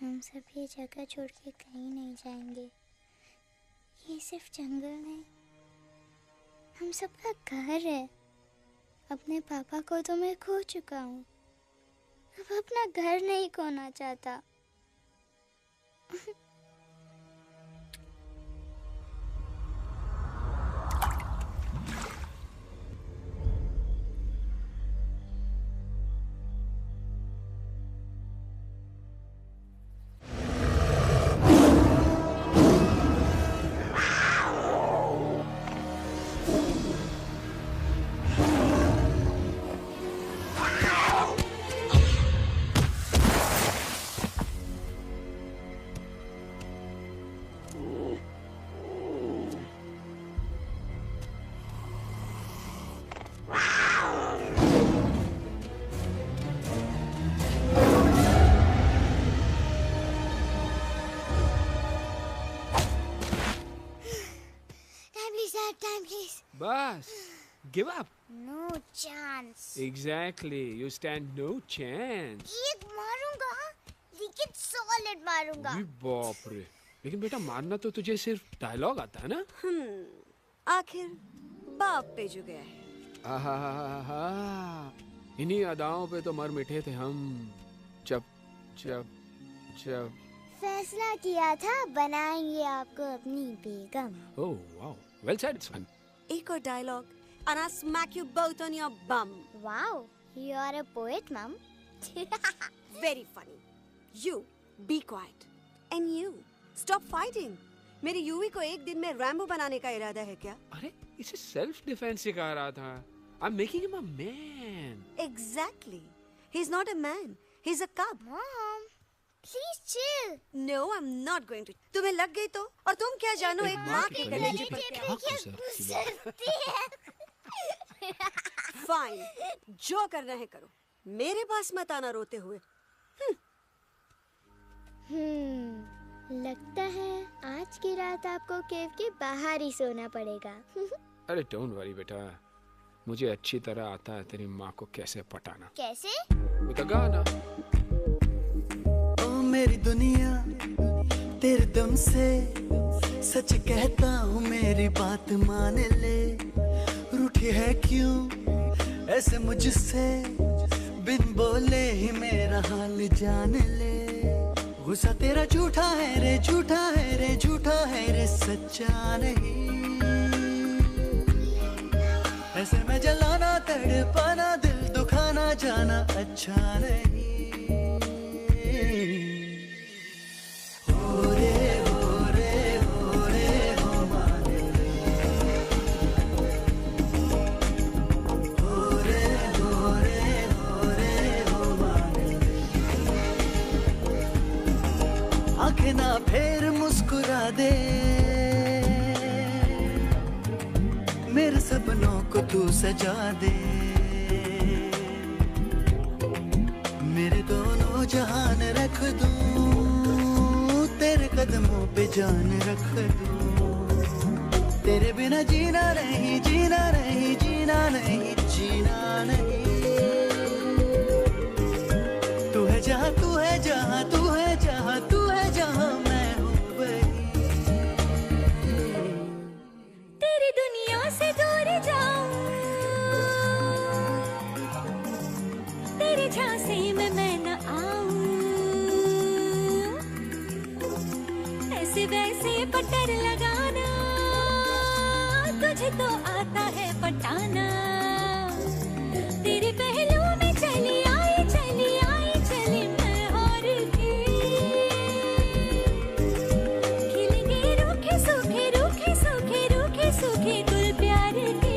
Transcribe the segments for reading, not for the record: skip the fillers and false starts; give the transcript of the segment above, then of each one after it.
हम सब ये जगह छोड़ के कहीं नहीं जाएंगे। ये सिर्फ जंगल नहीं, हम सबका घर है। अपने पापा को तो मैं खो चुका हूँ, अब अपना घर नहीं खोना चाहता। Time, please. बस give up. No chance. Exactly, you stand no chance. एक मारूंगा, लेकिन solid मारूंगा। अरे बाप रे, लेकिन बेटा मारना तो तुझे सिर्फ डायलॉग आता है ना? आखिर बाप पे जो गया है। आहा, इन्हीं अदाओं पे तो मर मिटे थे हम जब जब जब फैसला किया था बनाएंगे आपको अपनी बेगम। Oh wow, well said, it's fun. एक और dialogue and I'll smack you both on your bum. Wow, you are a poet, mom. Very funny. You be quiet and you stop fighting. मेरी यूवी को एक दिन में Rambo बनाने का इरादा है क्या? अरे इसे सेल्फ डिफेंस सिखा रहा था। I'm making him a man. Exactly. He's not a man. He's a cub. Mom, please chill. No, I'm not going to. तुम्हें लग गई तो? और तुम क्या जानो एक माँ के कलेजे पर क्या? गुजरती है। Fine. जो करना है करो। मेरे पास मत आना रोते हुए। लगता है आज की रात आपको केव के बाहर ही सोना पड़ेगा। अरे डोंट वरी बेटा, मुझे अच्छी तरह आता है तेरी माँ को कैसे पटाना। कैसे? with a गाना। ओ मेरी दुनिया तेरे दम से सच कहता हूँ, मेरी बात मान ले। रूठी है क्यों ऐसे मुझसे, बिन बोले ही मेरा हाल जान ले। गुस्सा तेरा झूठा है रे, झूठा है रे, झूठा है रे, सच्चा नहीं। ऐसे में जलाना तड़पाना, दिल दुखाना जाना अच्छा नहीं। हो रे हो रे हो रे हो मान ले। हो रे हो रे हो रे हो मान ले। आंखें ना फेर मुस्कुरा दे, मेरे सपनों को तू सजा दे। मेरे दोनों जहान रख दूं, तेरे कदमों पे जान रख दूं। तेरे बिना जीना नहीं, जीना नहीं, जीना नहीं, जीना नहीं। तू है जहाँ, तू है जहाँ, तू है जहाँ, तू है जहाँ, मैं हूँ वही। तेरी दुनिया से दूर जाऊं, तेरी झांसी में मैं न आऊं। ऐसे वैसे पट्टर लगाना, तुझे तो आता है पटाना। तेरे पहलू में चली आई, चली आई, चली मैं हार के। खिलेंगे रूखे सूखे, रूखे सूखे, रूखे सूखे गुल प्यार के।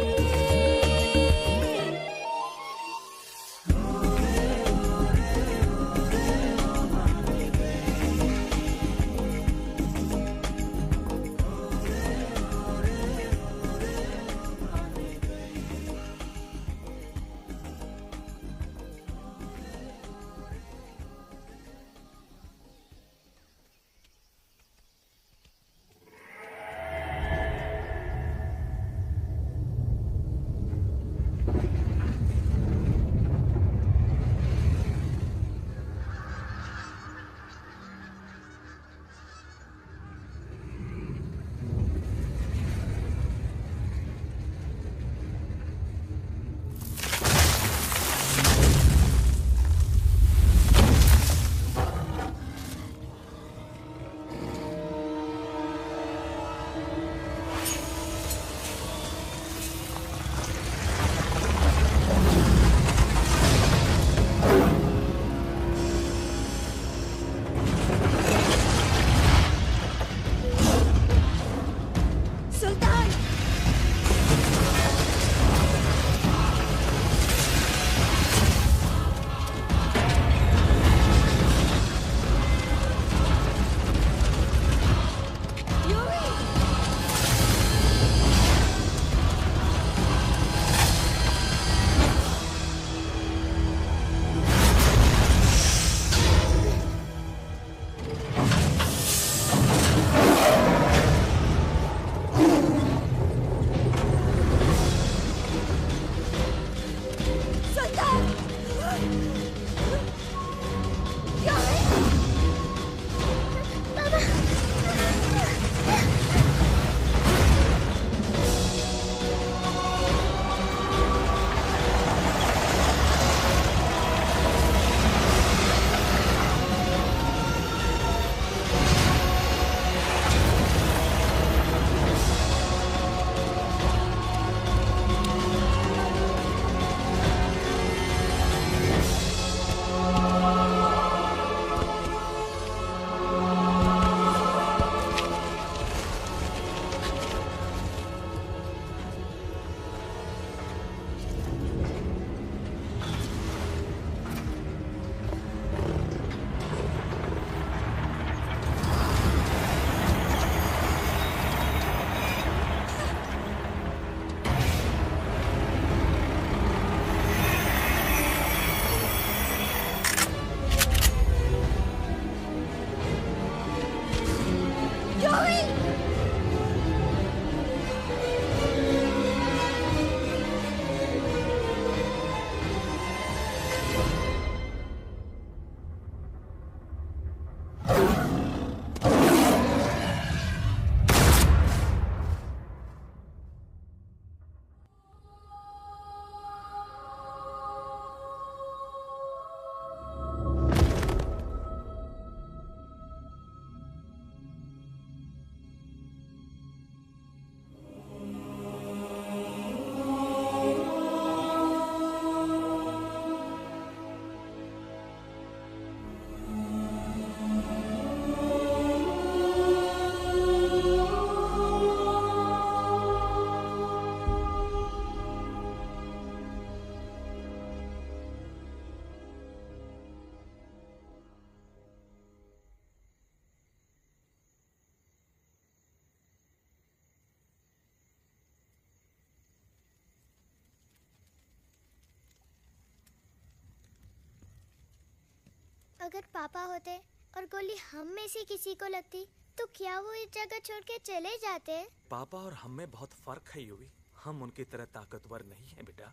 अगर पापा होते और गोली हम में से किसी को लगती तो क्या वो इस जगह छोड़ के चले जाते? पापा और हम में बहुत फर्क है यूवी। हम उनकी तरह ताकतवर नहीं है बेटा।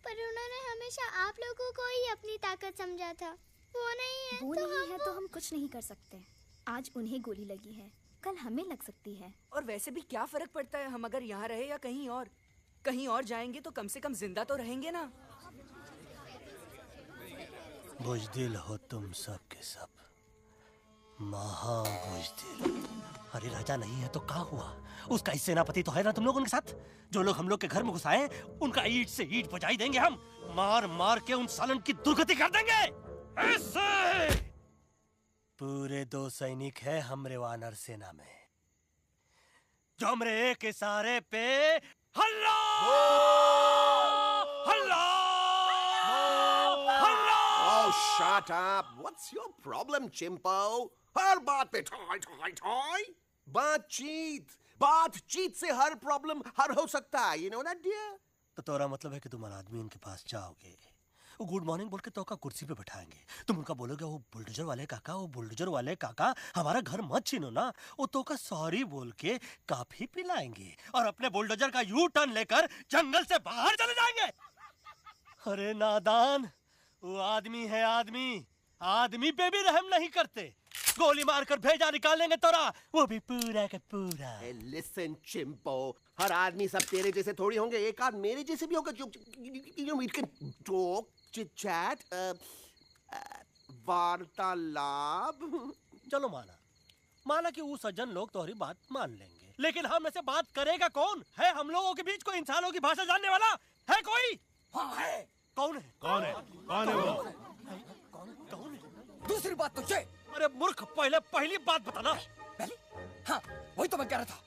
पर उन्होंने हमेशा आप लोगों को ही अपनी ताकत समझा था। वो नहीं है वो तो नहीं है तो हम कुछ नहीं कर सकते। आज उन्हें गोली लगी है, कल हमें लग सकती है। और वैसे भी क्या फर्क पड़ता है हम अगर यहाँ रहे या कहीं और? कहीं और जाएंगे तो कम से कम जिंदा तो रहेंगे ना। बुज़दिल हो तुम सब के सब, महा बुज़दिल। अरे राजा नहीं है तो क्या हुआ? उसका ही सेनापति तो है ना तुम लोग उनके साथ। जो लोग हम लोग के घर में घुसाए उनका ईंट से ईंट बजाई देंगे हम। मार मार के उन सालन की दुर्गति कर देंगे। ऐसे पूरे 2 सैनिक है हमरे वानर सेना में, जो हमरे एक इशारे पे हल्ला हल्ला हल्ला। Oh, shut up! What's your problem, Chimpo? हर बात पे ठोय ठोय ठोय। बातचीत से हर प्रॉब्लम हल हो सकता है। You know that, dear? तो तोरा मतलब है कि तुम आदमी इनके पास जाओगे, वो गुड मॉर्निंग बोल के तो का कुर्सी पे बैठाएंगे, तुम उनका बोलोगे वो बुलडोजर वाले काका हमारा घर मत छीनो ना, वो तो का सॉरी बोल के काफी पिलाएंगे और अपने बुलडोजर का यू टर्न लेकर जंगल से बाहर चले जाएंगे। अरे नादान, वो आदमी है आदमी पे भी रहम नहीं करते। गोली मारकर भेजा निकाल लेंगे तोरा, वो भी पूरा का पूरा। लिसन चिंपो, हर आदमी सब तेरे जैसे थोड़ी होंगे, एक आध मेरे जैसे भी होगा। We can talk, chit chat, वार्तालाप। चलो माना कि वो सज्जन लोग तुम्हारी बात मान लेंगे, लेकिन हम में से बात करेगा कौन? है हम लोगों के बीच कोई इंसानों की भाषा जानने वाला है कोई? हाँ है। कौन है वो? दूसरी बात तो ये। अरे मूर्ख, पहली बात बताना। पहली? हाँ, वही तो मैं कह रहा था।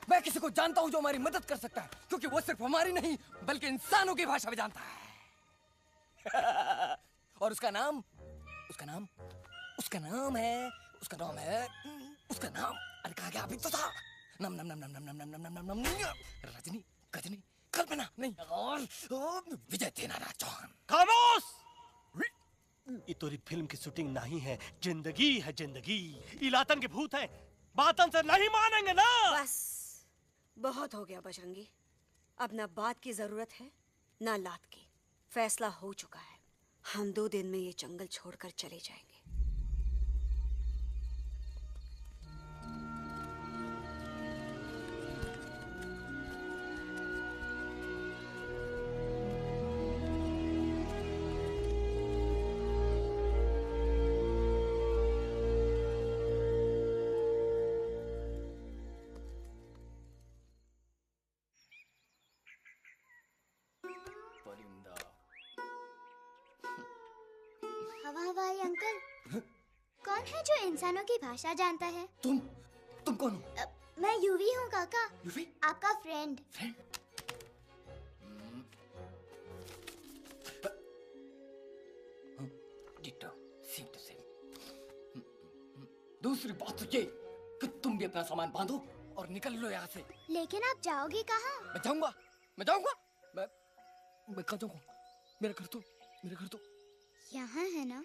मैं किसी को जानता हूँ जो हमारी मदद कर सकता है, क्योंकि वो सिर्फ हमारी नहीं बल्कि इंसानों की भाषा भी जानता है। और उसका नाम है अरे कहा गया अभी तो था। नम रजनी गजनी कल्पना नहीं और विजय देनाराज चौहान। खामोश! ये तोरी फिल्म की शूटिंग नहीं है, जिंदगी है जिंदगी। इलातन के भूत है, बातन से नहीं मानेंगे ना। बस बहुत हो गया बजरंगी, अब ना बात की जरूरत है ना लात की। फैसला हो चुका है, हम 2 दिन में ये जंगल छोड़कर चले जाएंगे। हवाई अंकल, कौन है जो इंसानों की भाषा जानता है? तुम कौन हो? मैं यूवी हूँ काका। यूवी? आपका friend. Ditto, same to same. दूसरी बात तो ये कि तुम भी अपना सामान बांधो और निकल लो यहाँ से। लेकिन आप जाओगे कहाँ? मैं जाऊंगा मैं कहाँ जाऊंगा? मेरा घर तो यहाँ है ना?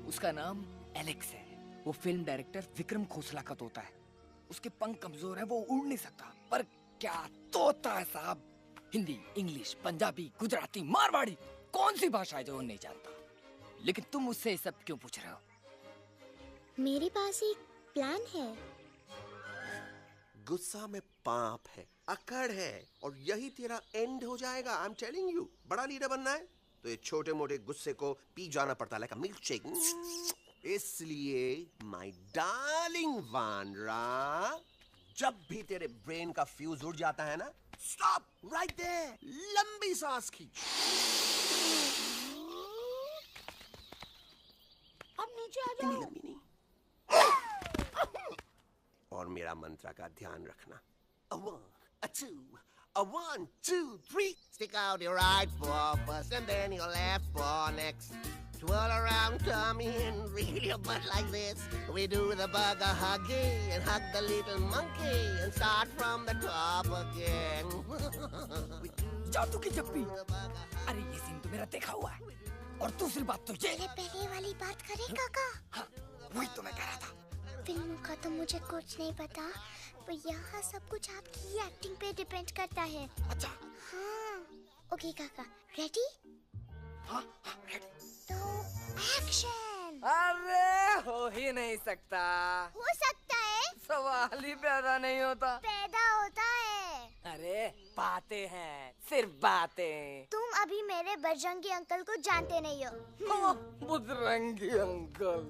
उसका नाम एलेक्स है। वो फिल्म डायरेक्टर विक्रम खोसला का तोता है। उसके पंख कमजोर है, वो उड़ नहीं सकता, पर क्या तोता है साहब। हिंदी, इंग्लिश, पंजाबी, गुजराती, मारवाड़ी, कौन सी भाषा है जो वो नहीं जानता? लेकिन तुम उससे सब क्यों पूछ रहे हो? मेरे पास एक प्लान है। गुस्सा में पाप है, अकड़ है, और यही तेरा एंड हो जाएगा। आई एम टेलिंग यू, बड़ा लीडर बनना है तो ये छोटे मोटे गुस्से को पी जाना पड़ता है, लाइक अ मिल्क शेक। इसलिए माय डार्लिंग वानरा, जब भी तेरे ब्रेन का फ्यूज उड़ जाता है ना, स्टॉप राइट देयर, लंबी सांस खींच। अब नीचे आ जाओ। लंबी नहीं। और मेरा मंत्र का ध्यान रखना। A 1, a 2, a 1, 2, 3. Stick out your right paw first and then your left paw next. Twirl around tummy and wriggle your butt like this. We do the bugger huggy and hug the little monkey and start from the top again. जादू की चप्पी। अरे ये scene तो मेरा देखा हुआ है। और दूसरी बात तो ये पहले वाली बात करें काका। हाँ, वही तो मैं कह रहा था। फिल्मों का तो मुझे कुछ नहीं पता, पर यहाँ सब कुछ आपकी एक्टिंग पे डिपेंड करता है। अच्छा। हाँ। ओके काका, रेडी? हाँ, रेडी। तो एक्शन। अरे हो ही नहीं सकता। हो सकता है। सवाल ही पैदा नहीं होता। पैदा होता है। अरे बातें हैं, सिर्फ बातें। तुम अभी मेरे बजरंगी अंकल को जानते नहीं हो। बजरंगी अंकल।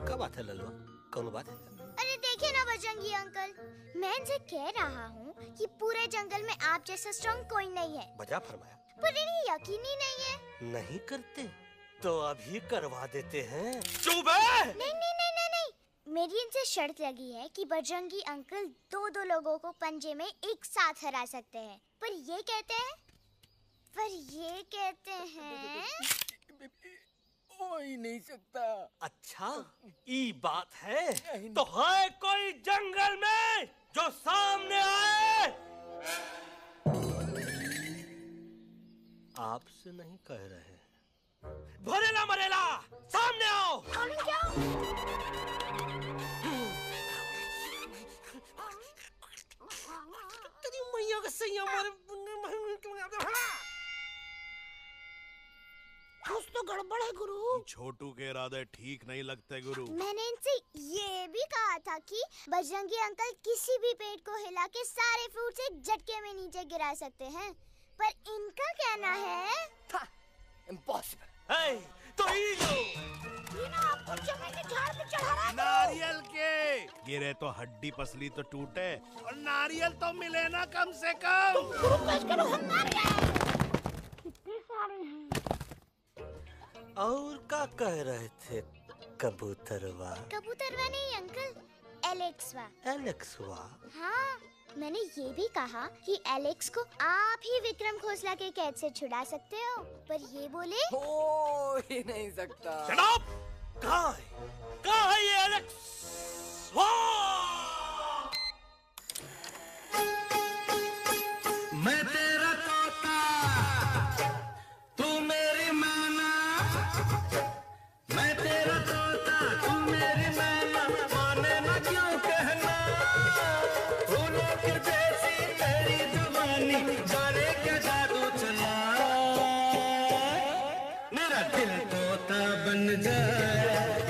क्या बात है ललवा? कौन बात है? अरे देखिए ना बजरंगी अंकल, मैं इनसे कह रहा हूँ कि पूरे जंगल में आप जैसा स्ट्रॉन्ग कोई नहीं है। बजा फरमाया। पर इन्हें यकीन ही नहीं है। नहीं करते तो अभी करवा देते हैं। चुप है। नहीं नहीं नहीं नहीं नहीं, मेरी इनसे शर्त लगी है कि बजरंगी अंकल दो लोगों को पंजे में एक साथ हरा सकते हैं। पर ये कहते हैं हो ही नहीं सकता। अच्छा, ये बात है तो है कोई जंगल में जो सामने आए? आपसे नहीं कह रहे। भरेला मरेला सामने आओ। तेरी मैया का सही हमारे कुछ तो गड़बड़ है गुरु। छोटू के इरादे ठीक नहीं लगते गुरु। मैंने इनसे ये भी कहा था कि बजरंगी अंकल किसी भी पेड़ को हिला के सारे फ्रूट्स एक झटके में नीचे गिरा सकते हैं, पर इनका कहना है इम्पॉसिबल। तो ये ना आपको चमेली के झाड़ पे चढ़ा रहा है। नारियल के गिरे तो हड्डी पसली तो टूटे और नारियल तो मिले ना कम से कम। गुरु पेश करो हम नारियल। कितने सारे हैं। और क्या कह रहे थे कबूतरवा? कबूतरवा नहीं अंकल, एलेक्सवा। एलेक्सवा? हाँ, मैंने ये भी कहा कि एलेक्स को आप ही विक्रम खोसला के कैद से छुड़ा सकते हो, पर ये बोले हो ही नहीं सकता। Shut up! कहाँ है ये एलेक्स? मैं तेरा तोता, तू मेरी मैना। मैं तेरा तोता, तू मेरी मैना। माने ना क्यों कहना, फूलों की जैसी तेरी जुबानी। जाने क्या जादू चला, मेरा दिल तोता बन जाए।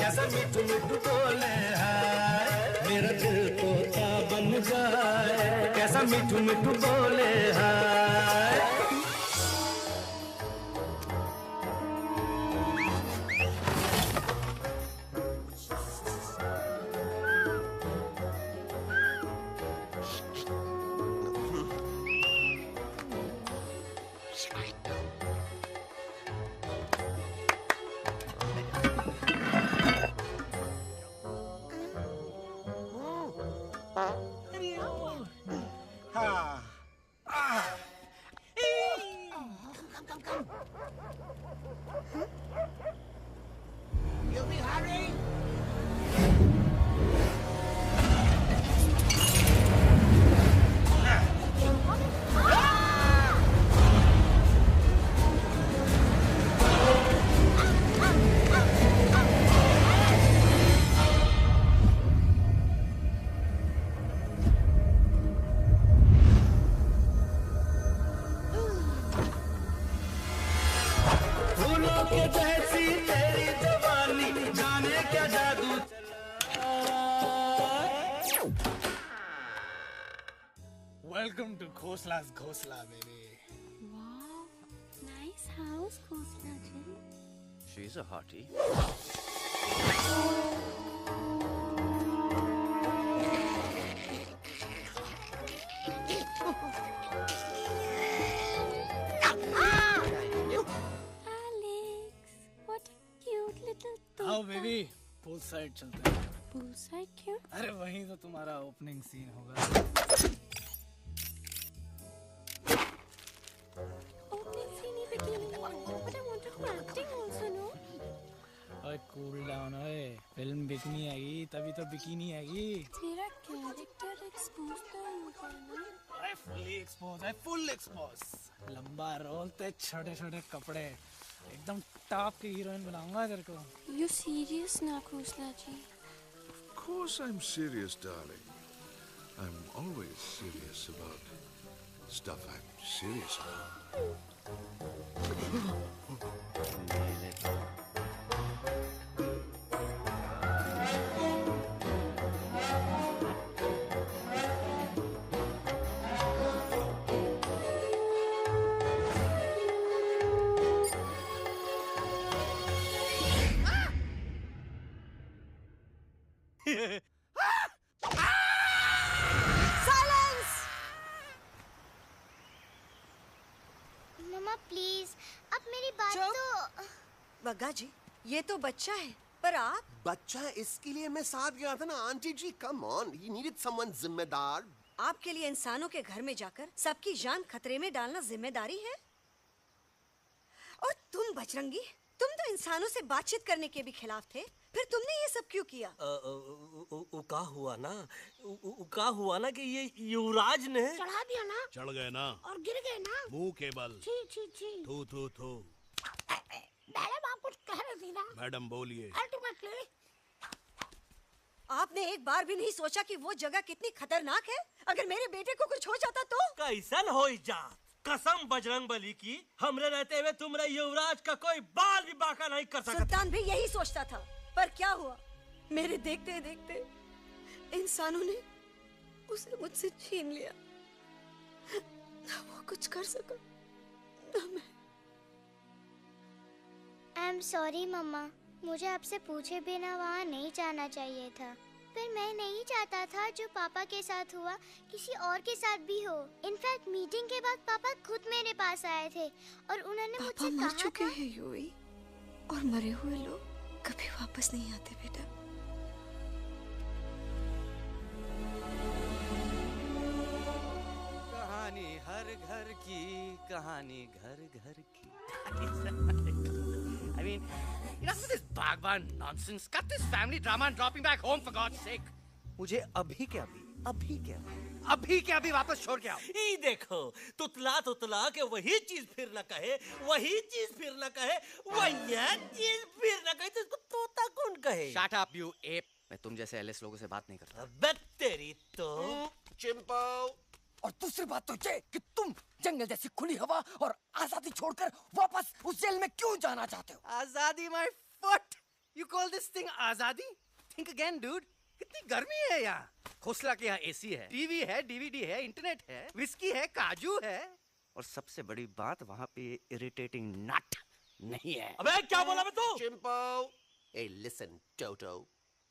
कैसा मिठू मिठू बोले हाय, मेरा दिल तोता बन जाए। कैसा मिठू मिठू बोले हाय। Welcome to Khosla's Khosla, baby. Wow, nice house, Khosla ji. She's a hottie. Alex, what a cute little toy. आओ बेबी, पूल साइड चलते हैं। Pool side क्यों? अरे वहीं तो तुम्हारा ओपनिंग सीन होगा। Opening scene is the beginning, but I want to do acting also, no? ओए कूल डाउन ओए, फिल्म बिकनी आएगी तभी तो बिकिनी आएगी। तेरा कैरेक्टर एक्सपोज तो होगा ना? अरे फुली एक्सपोज है, फुल एक्सपोज। लंबा रोल ते छोटे छोटे कपड़े, एकदम टॉप की हीरोइन बनाऊंगा तेरे को। You serious ना खोसला जी? Of course I'm serious, darling. I'm always serious about stuff I'm serious about. मम्मा प्लीज, अब मेरी बात तो। बग्गा जी, ये तो बच्चा है, पर आप? बच्चा इसके लिए मैं साथ गया था ना aunty ji. Come on, he needed someone जिम्मेदार। आपके लिए इंसानों के घर में जाकर सबकी जान खतरे में डालना जिम्मेदारी है? और तुम बजरंगी, तुम तो इंसानों से बातचीत करने के भी खिलाफ थे, फिर तुमने ये सब क्यों किया? का हुआ ना कि ये युवराज ने चढ़ा दिया ना, चढ़ गए ना और गिर गए ना, मुंह के बल। छी छी छी। थू थू थू। मैडम आप कुछ कह रही थी ना? मैडम बोलिए। अल्टीमेटली आपने एक बार भी नहीं सोचा कि वो जगह कितनी खतरनाक है? अगर मेरे बेटे को कुछ हो जाता तो? कैसन हो जा? कसम बजरंग बली की, हमरे रहते हुए तुमरे युवराज का कोई बाल भी बाका नहीं कर सकता। सुल्तान भी यही सोचता था, पर क्या हुआ? मेरे देखते देखते इंसानों ने उसे मुझसे छीन लिया। ना वो कुछ कर सका, ना मैं। आई एम सॉरी मम्मा, मुझे आपसे पूछे बिना वहाँ नहीं जाना चाहिए था। पर मैं नहीं चाहता था जो पापा के साथ हुआ किसी और के साथ भी हो। इनफैक्ट मीटिंग के बाद पापा खुद मेरे पास आए थे और उन्होंने मुझसे कहा मर चुके हैं यूवी, और मरे हुए लोग कभी वापस नहीं आते बेटा। कहानी हर घर की, कहानी घर घर की। I mean, enough of this Bhagwan nonsense. Cut this family drama and drop me back home for God's sake. मुझे अभी के अभी वापस छोड़ के आओ। ई देखो, तुतला तुतला के वही चीज फिर न कहे, वही चीज फिर न कहे, वही चीज फिर न कहे, तो इसको तोता कौन कहे? Shut up, you ape. मैं तुम जैसे एलिस लोगों से बात नहीं करता। अबे तेरी तो। चिंपो। और दूसरी बात तो ये कि तुम जंगल जैसी खुली हवा और आजादी छोड़कर वापस उस जेल में क्यों जाना चाहते हो? आजादी my foot. You call this thing आजादी? Think again, dude. कितनी गर्मी है यहाँ। खोसला के यहाँ एसी है, टीवी है, डीवीडी है, इंटरनेट है, विस्की है, काजू है, और सबसे बड़ी बात वहाँ पे इरिटेटिंग नट नहीं है। अबे क्या बोला मैं तू? चिंपो। ए लिसन टोटो,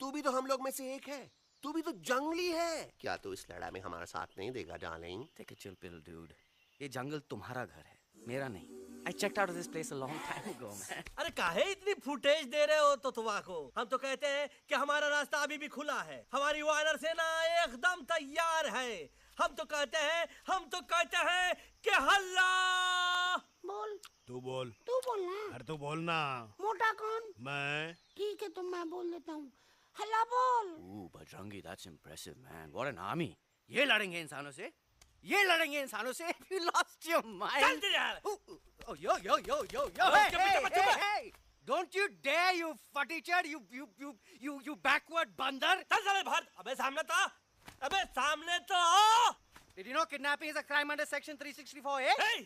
तू भी तो हम लोग में से एक है। तू भी तो जंगली है। क्या तू इस लड़ाई में हमारा साथ नहीं देगा darling? Take a chill pill, dude. ये जंगल तुम्हारा घर है, मेरा नहीं। I checked out of this place a long time ago, man. अरे काहे इतनी फुटेज दे रहे हो तो तुवा को? हम तो कहते हैं कि हमारा रास्ता अभी भी खुला है, हमारी वानर सेना एकदम तैयार है। हम तो कहते हैं कि हल्ला। बोल। तू बोल। तू बोलना। अरे तू बोलना। मोटा कौन? मैं। ठीक है तो मैं बोल देता हूँ। हल्ला बोल। Ooh, Bajrangi, that's impressive, man. What an army. ये लड़ेंगे इंसानों से? ये लड़ेंगे इंसानों से? You lost your mind. चल दे यार। Oh, yo. Hey. Don't you dare, you fatichard, you backward बंदर. चल साले बाहर। अबे सामने तो आओ। Did you know kidnapping is a crime under section 364A? Hey,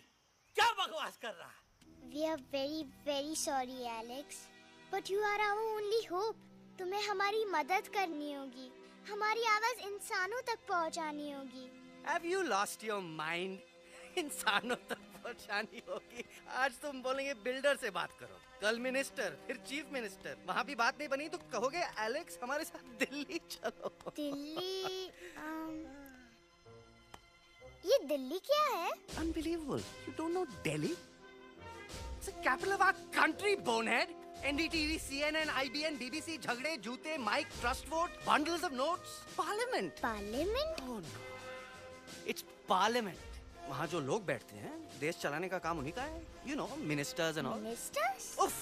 क्या बकवास कर रहा है? We are very very sorry, Alex. But you are our only hope. तुम्हें हमारी मदद करनी होगी, हमारी आवाज इंसानों तक पहुंचानी होगी। Have you lost your mind? इंसानों तक पहुंचानी होगी। आज तुम बोलेंगे बिल्डर से बात करो, कल मिनिस्टर, फिर चीफ मिनिस्टर। वहाँ भी बात नहीं बनी तो कहोगे एलेक्स हमारे साथ दिल्ली चलो। दिल्ली? ये दिल्ली क्या है? Unbelievable. You don't know Delhi? It's the capital of our country, bonehead. NDTV, CNN, IBN, BBC, झगड़े, जूते, mike, trust vote, bundles of notes, parliament. Parliament? Oh no. It's parliament. वहाँ जो लोग बैठते हैं, देश चलाने का काम उन्हीं का है. You know, ministers and all. Ministers? उफ!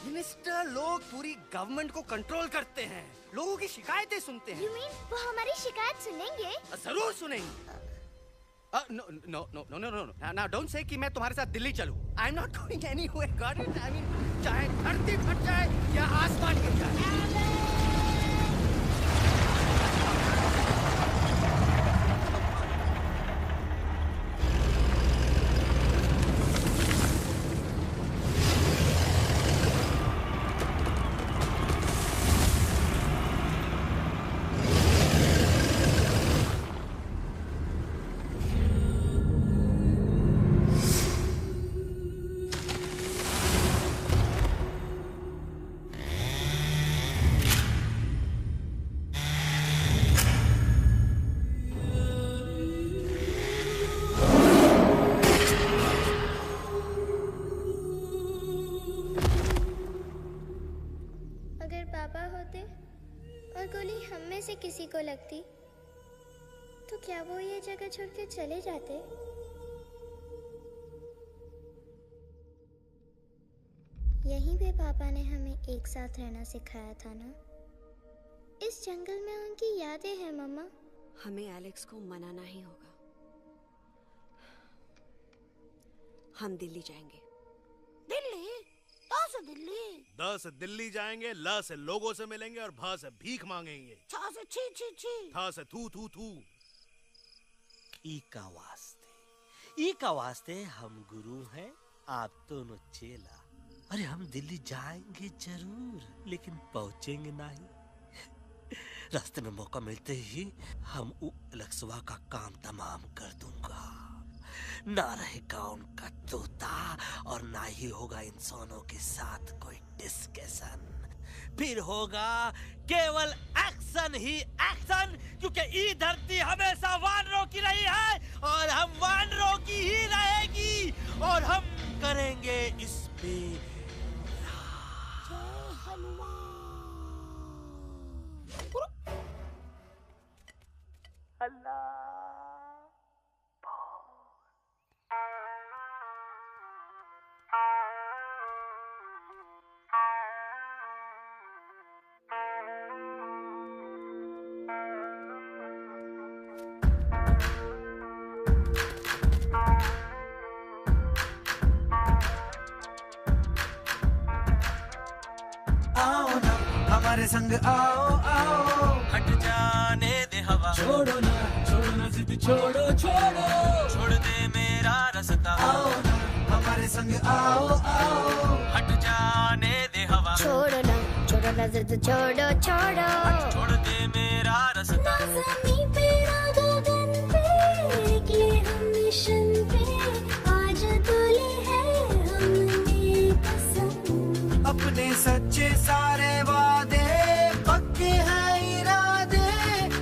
मिनिस्टर लोग पूरी गवर्नमेंट को कंट्रोल करते हैं, लोगों की शिकायतें सुनते हैं। You mean वो हमारी शिकायत सुनेंगे? जरूर सुनेंगे। No, no, no, no, no, no. Now don't say कि मैं तुम्हारे साथ दिल्ली चलूं. I'm not going anywhere. Got it? I mean, चाहे धरती फट जाए या आसमान गिर जाए। से किसी को लगती तो क्या वो ये जगह छोड़ के चले जाते? यहीं पे पापा ने हमें एक साथ रहना सिखाया था ना। इस जंगल में उनकी यादें हैं मम्मा। हमें एलेक्स को मनाना ही होगा। हम दिल्ली जाएंगे। दिल्ली? कहाँ से दिल्ली? द से दिल्ली जाएंगे, ल से लोगों से मिलेंगे और भ से भीख मांगेंगे, छ से छी छी छी, थ से थू थू थू। ई का वास्ते हम गुरु हैं, आप दोनों चेला। अरे हम दिल्ली जाएंगे जरूर, लेकिन पहुंचेंगे नहीं। रास्ते में मौका मिलते ही हम लक्ष्वा का काम तमाम कर दूंगा। ना रहेगा उनका तोता और ना ही होगा इंसानों के साथ कोई डिस्कशन। फिर होगा केवल एक्शन ही एक्शन, क्योंकि ये धरती हमेशा वानरों की रही है और हम वानरों की ही रहेगी और हम करेंगे इस पे हमारे संग आओ आओ, हट जाने दे हवा, छोड़ो ना जिद छोड़ो छोड़ो, छोड़ दे मेरा रास्ता। आओ ना हमारे संग आओ आओ, हट जाने दे हवा, छोड़ो ना जिद छोड़ो छोड़ो, छोड़ दे मेरा रास्ता। ज़मीं पे ना गगन पे, निकले हम मिशन पे, आज तुले है हमने कसम। अपने सच्चे सारे वादे पक्के हैं इरादे,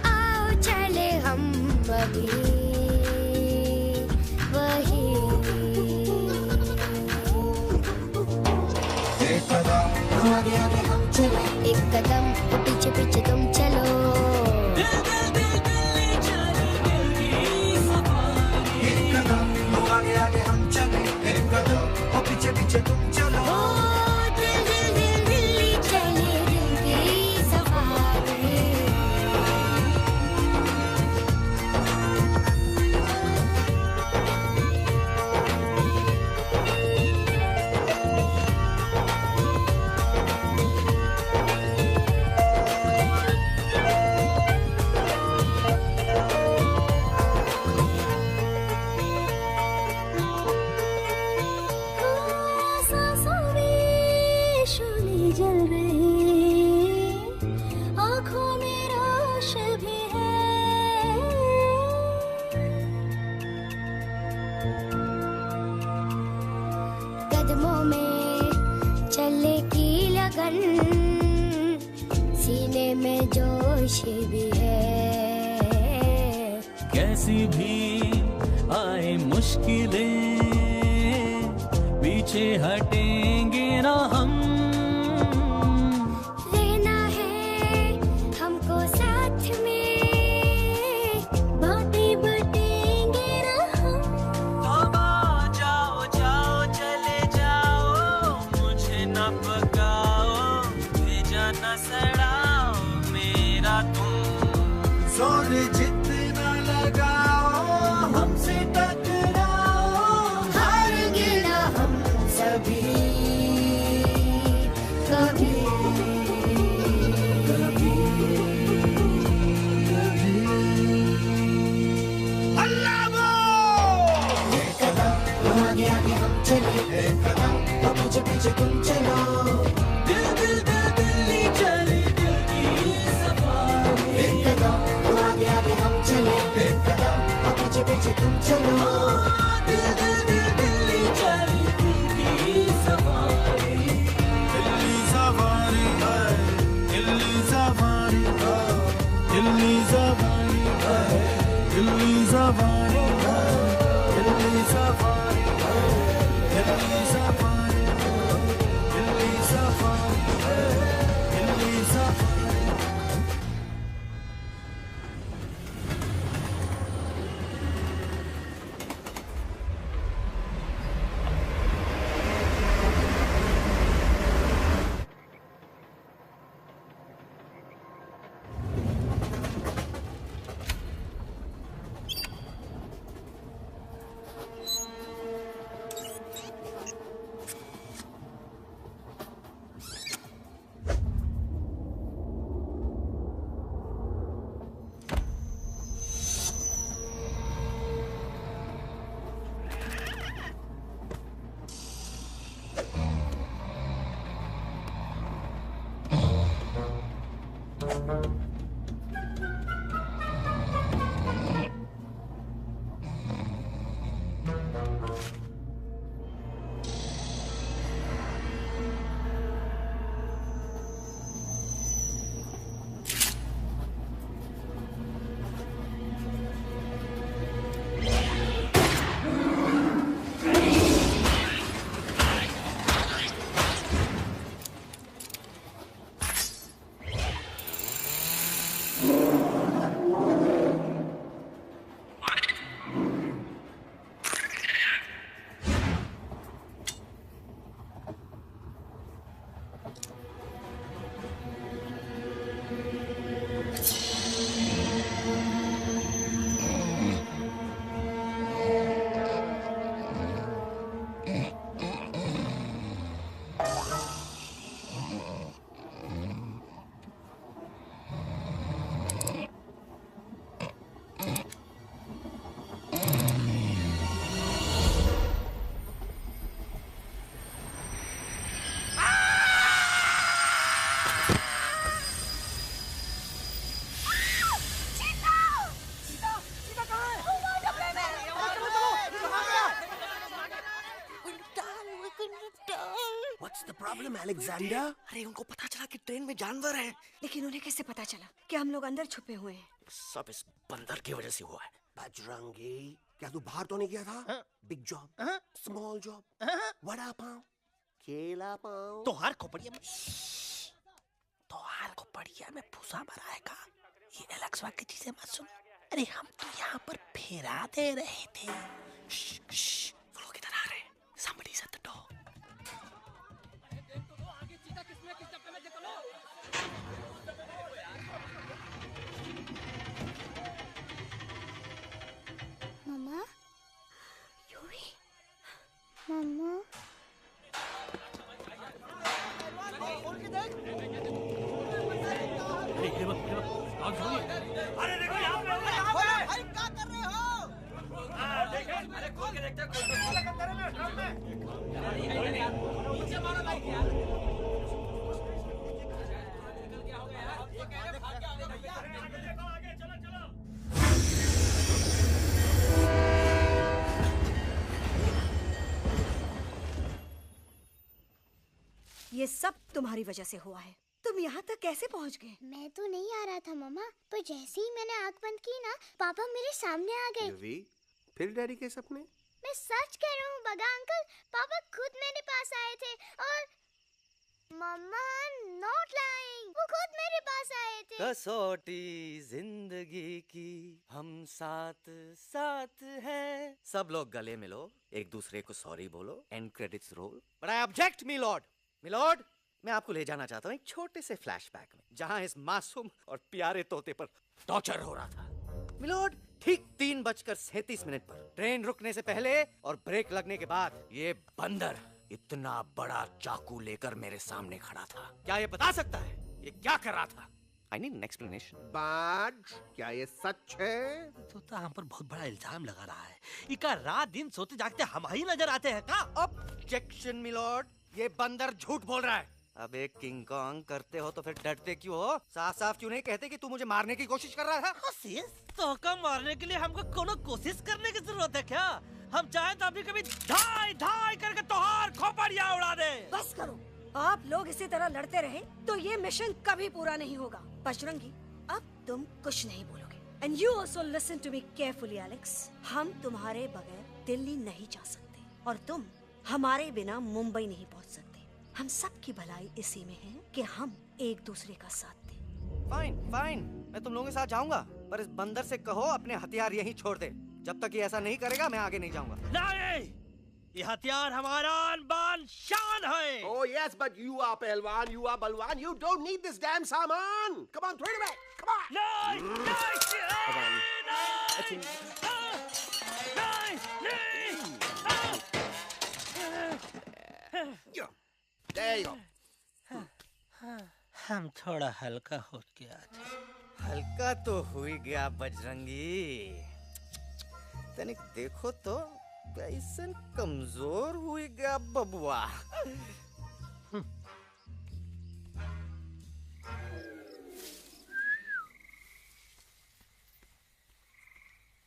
आओ चले हम अभी वही। एक कदम आगे आगे हम चले, एक कदम पीछे पीछे तुम चलो। एक कदम आगे आगे हम चले, एक कदम और पीछे पीछे तुम चलो। कदमों में चले की लगन, सीने में जोश भी है। कैसी भी आए मुश्किलें, पीछे हटेंगे ना हम। रहना है हमको साथ में, बातें बटेंगे ना हम। जाओ जाओ चले जाओ, मुझे न पका जोर जितना लगाओ हमसे टकराओ हारेंगे ना हम सभी कभी कभी कभी अल्लाह एक कदम आगे आगे हम चले एक कदम पीछे पीछे तुम चलो दिल दिल दिल दिल्ली चली दिल की सफारी एक कदम आगे आगे हम चले एक कदम पीछे पीछे तुम चलो दिल दिल दिल दिल्ली चली दिल की safari Delhi safari Delhi safari Delhi safari Delhi safari Delhi safari Delhi safari Delhi safari Delhi safari What's the problem, Alexander? अरे उनको पता चला कि ट्रेन में जानवर हैं। लेकिन उन्हें कैसे पता चला कि हम लोग अंदर छुपे हुए हैं? सब इस बंदर की वजह से हुआ है। बजरंगी, क्या तू बाहर तो नहीं गया था? Big job, small job, vada pav, केला पाव। तोहार खोपड़िया में फूसा भरा है का? ये एलेक्स की चीजें मत सुन। अरे हम तो यहाँ पर फेरा दे रहे थे। वो लोग इधर आ रहे हैं। Somebody's at the door. मम्मा, यूवी, मम्मा। अरे देखो यहाँ पे भाई क्या कर रहे हो? देखे अरे खोल के देखते नीचे मारो लाइट यार। क्या हो गया यार? ये कह रहे भाग के आगे भैया। देखो आगे चलो चलो। ये सब तुम्हारी वजह से हुआ है। तुम यहाँ तक कैसे पहुँच गए? मैं तो नहीं आ रहा था मम्मा, पर जैसे ही मैंने आँख बंद की ना, पापा मेरे सामने आ गए। यूवी, फिर डैडी के सपने? मैं सच कह रहा हूँ बगा अंकल, पापा खुद मेरे पास आए थे और मम्मा नॉट लाइंग, वो खुद मेरे पास आए थे। कसौटी जिंदगी की हम साथ साथ हैं। सब लोग गले मिलो, एक दूसरे को सॉरी बोलो, end credits roll. But I object milord. Milord, मैं आपको ले जाना चाहता हूँ एक छोटे से फ्लैशबैक में, जहाँ इस मासूम और प्यारे तोते पर टॉर्चर हो रहा था। मिलोड, ठीक 3:37 पर ट्रेन रुकने से पहले और ब्रेक लगने के बाद ये बंदर इतना बड़ा चाकू लेकर मेरे सामने खड़ा था। क्या ये बता सकता है ये क्या कर रहा था? I need an explanation. बाज, क्या ये सच है? तो हम पर बहुत बड़ा इल्जाम लगा रहा है। इका रात दिन सोते जागते हम ही नजर आते हैं का? ऑब्जेक्शन मिलोड, ये बंदर झूठ बोल रहा है। अब एक किंग कॉन्ग करते हो तो फिर डरते क्यों हो? साफ साफ क्यों नहीं कहते कि तू मुझे मारने की कोशिश कर रहा है? तो का मारने के लिए हमको कोनो कोशिश करने की जरूरत है क्या? हम चाहे तो अभी कभी धाई धाई करके तोहार खोपड़िया उड़ा दे। बस करो, आप लोग इसी तरह लड़ते रहे तो ये मिशन कभी पूरा नहीं होगा। बजरंगी, अब तुम कुछ नहीं बोलोगे। And you also listen to me carefully, Alex. हम तुम्हारे बगैर दिल्ली नहीं जा सकते और तुम हमारे बिना मुंबई नहीं पहुंच सकते। हम सब की भलाई इसी में है कि हम एक दूसरे का साथ दें। फाइन फाइन, मैं तुम लोगों के साथ जाऊंगा, पर इस बंदर से कहो अपने हथियार यहीं छोड़ दे। जब तक ये ऐसा नहीं करेगा मैं आगे नहीं जाऊंगा। नहीं, ये हथियार हमारा आन-बान शान है। Oh yes, but you are पहलवान, you are बलवान, you don't need this damn सामान. Come on, throw it away. Come on. There you go. हम थोड़ा हल्का हो गया था। हल्का तो हो ही गया बजरंगी, तनिक देखो तो कैसन कमजोर हुई गया बबुआ।